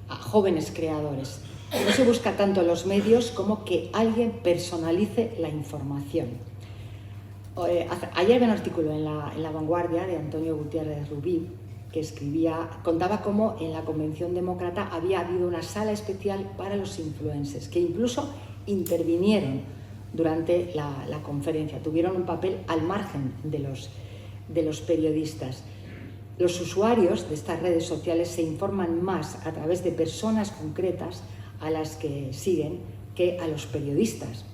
a jóvenes creadores. No se busca tanto los medios como que alguien personalice la información. Ayer vi un artículo en la Vanguardia de Antonio Gutiérrez Rubí, que contaba cómo en la Convención Demócrata había habido una sala especial para los influencers, que incluso intervinieron durante la conferencia, tuvieron un papel al margen de los periodistas. Los usuarios de estas redes sociales se informan más a través de personas concretas a las que siguen que a los periodistas.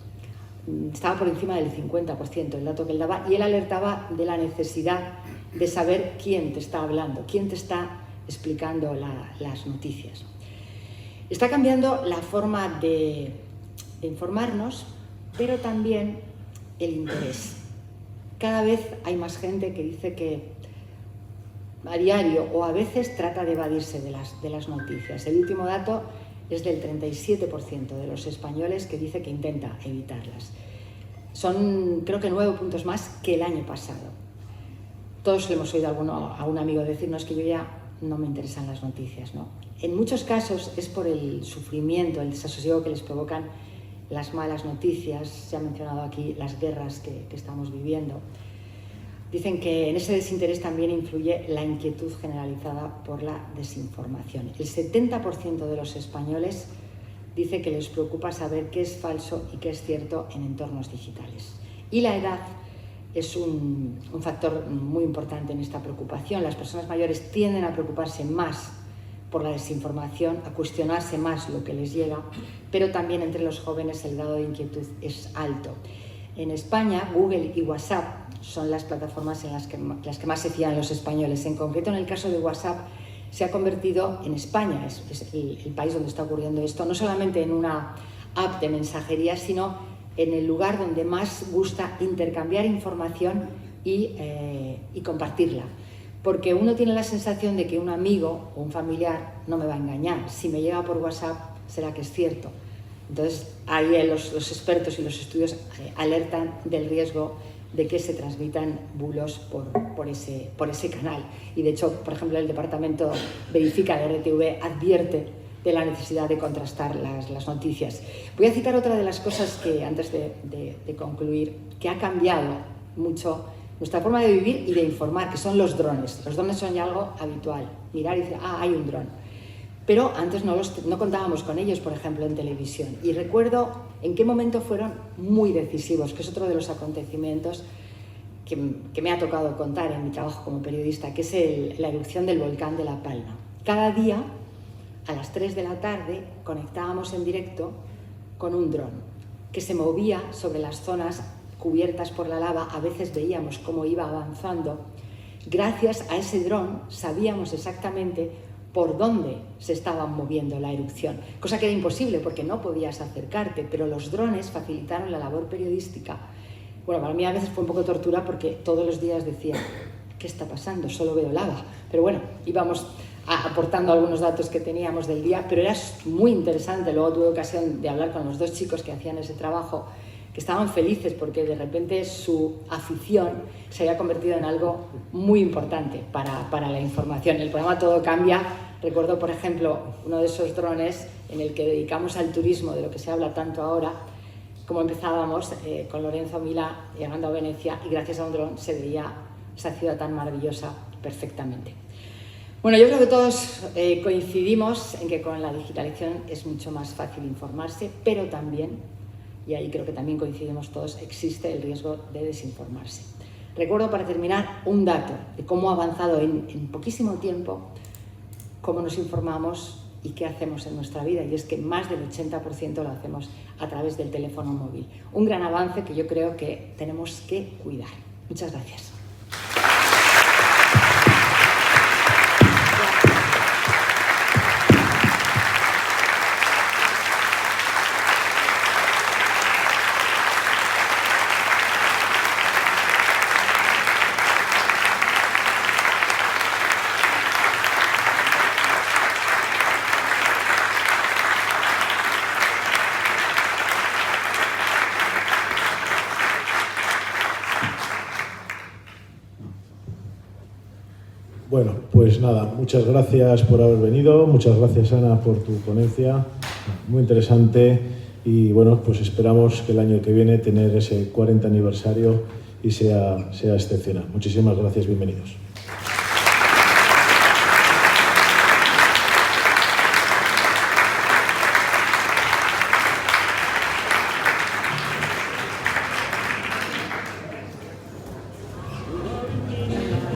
Estaba por encima del 50% el dato que él daba, y él alertaba de la necesidad de saber quién te está hablando, quién te está explicando las noticias. Está cambiando la forma de informarnos, pero también el interés. Cada vez hay más gente que dice que a diario o a veces trata de evadirse de las noticias. El último dato es del 37% de los españoles que dice que intenta evitarlas. Son, creo que 9 puntos más que el año pasado. Todos le hemos oído a un amigo decirnos que yo ya no me interesan las noticias, ¿no? En muchos casos es por el sufrimiento, el desasosiego que les provocan las malas noticias. Se ha mencionado aquí las guerras que estamos viviendo. Dicen que en ese desinterés también influye la inquietud generalizada por la desinformación. El 70% de los españoles dice que les preocupa saber qué es falso y qué es cierto en entornos digitales. Y la edad es un factor muy importante en esta preocupación. Las personas mayores tienden a preocuparse más por la desinformación, a cuestionarse más lo que les llega, pero también entre los jóvenes el grado de inquietud es alto. En España, Google y WhatsApp son las plataformas en las que más se fían los españoles. En concreto, en el caso de WhatsApp, se ha convertido en España, es el país donde está ocurriendo esto, no solamente en una app de mensajería, sino en el lugar donde más gusta intercambiar información y compartirla. Porque uno tiene la sensación de que un amigo o un familiar no me va a engañar. Si me llega por WhatsApp, será que es cierto. Entonces, ahí los expertos y los estudios alertan del riesgo de que se transmitan bulos por ese canal. Y de hecho, por ejemplo, el Departamento Verifica de RTV advierte de la necesidad de contrastar las noticias. Voy a citar otra de las cosas que, antes de concluir, que ha cambiado mucho nuestra forma de vivir y de informar, que son los drones. Los drones son ya algo habitual. Mirar y decir, hay un dron. Pero antes no contábamos con ellos, por ejemplo, en televisión. Y recuerdo en qué momento fueron muy decisivos, que es otro de los acontecimientos que me ha tocado contar en mi trabajo como periodista, que es la erupción del volcán de La Palma. Cada día, a las 3 de la tarde, conectábamos en directo con un dron. que se movía sobre las zonas cubiertas por la lava. A veces veíamos cómo iba avanzando. Gracias a ese dron sabíamos exactamente por dónde se estaba moviendo la erupción, cosa que era imposible porque no podías acercarte, pero los drones facilitaron la labor periodística. Bueno, para mí a veces fue un poco tortura porque todos los días decía, ¿qué está pasando? Solo veo lava. Pero bueno, íbamos aportando algunos datos que teníamos del día, pero era muy interesante. Luego tuve ocasión de hablar con los dos chicos que hacían ese trabajo, que estaban felices porque de repente su afición se había convertido en algo muy importante para la información. El programa Todo Cambia, recuerdo por ejemplo uno de esos drones en el que dedicamos al turismo, de lo que se habla tanto ahora, como empezábamos con Lorenzo Milá llegando a Venecia, y gracias a un dron se veía esa ciudad tan maravillosa perfectamente. Bueno, yo creo que todos coincidimos en que con la digitalización es mucho más fácil informarse, pero también, y ahí creo que también coincidimos todos, existe el riesgo de desinformarse. Recuerdo para terminar un dato de cómo ha avanzado en poquísimo tiempo, cómo nos informamos y qué hacemos en nuestra vida, y es que más del 80% lo hacemos a través del teléfono móvil. Un gran avance que yo creo que tenemos que cuidar. Muchas gracias. Bueno, pues nada, muchas gracias por haber venido, muchas gracias Ana por tu ponencia, muy interesante, y bueno, pues esperamos que el año que viene tener ese 40 aniversario y sea excepcional. Muchísimas gracias, bienvenidos.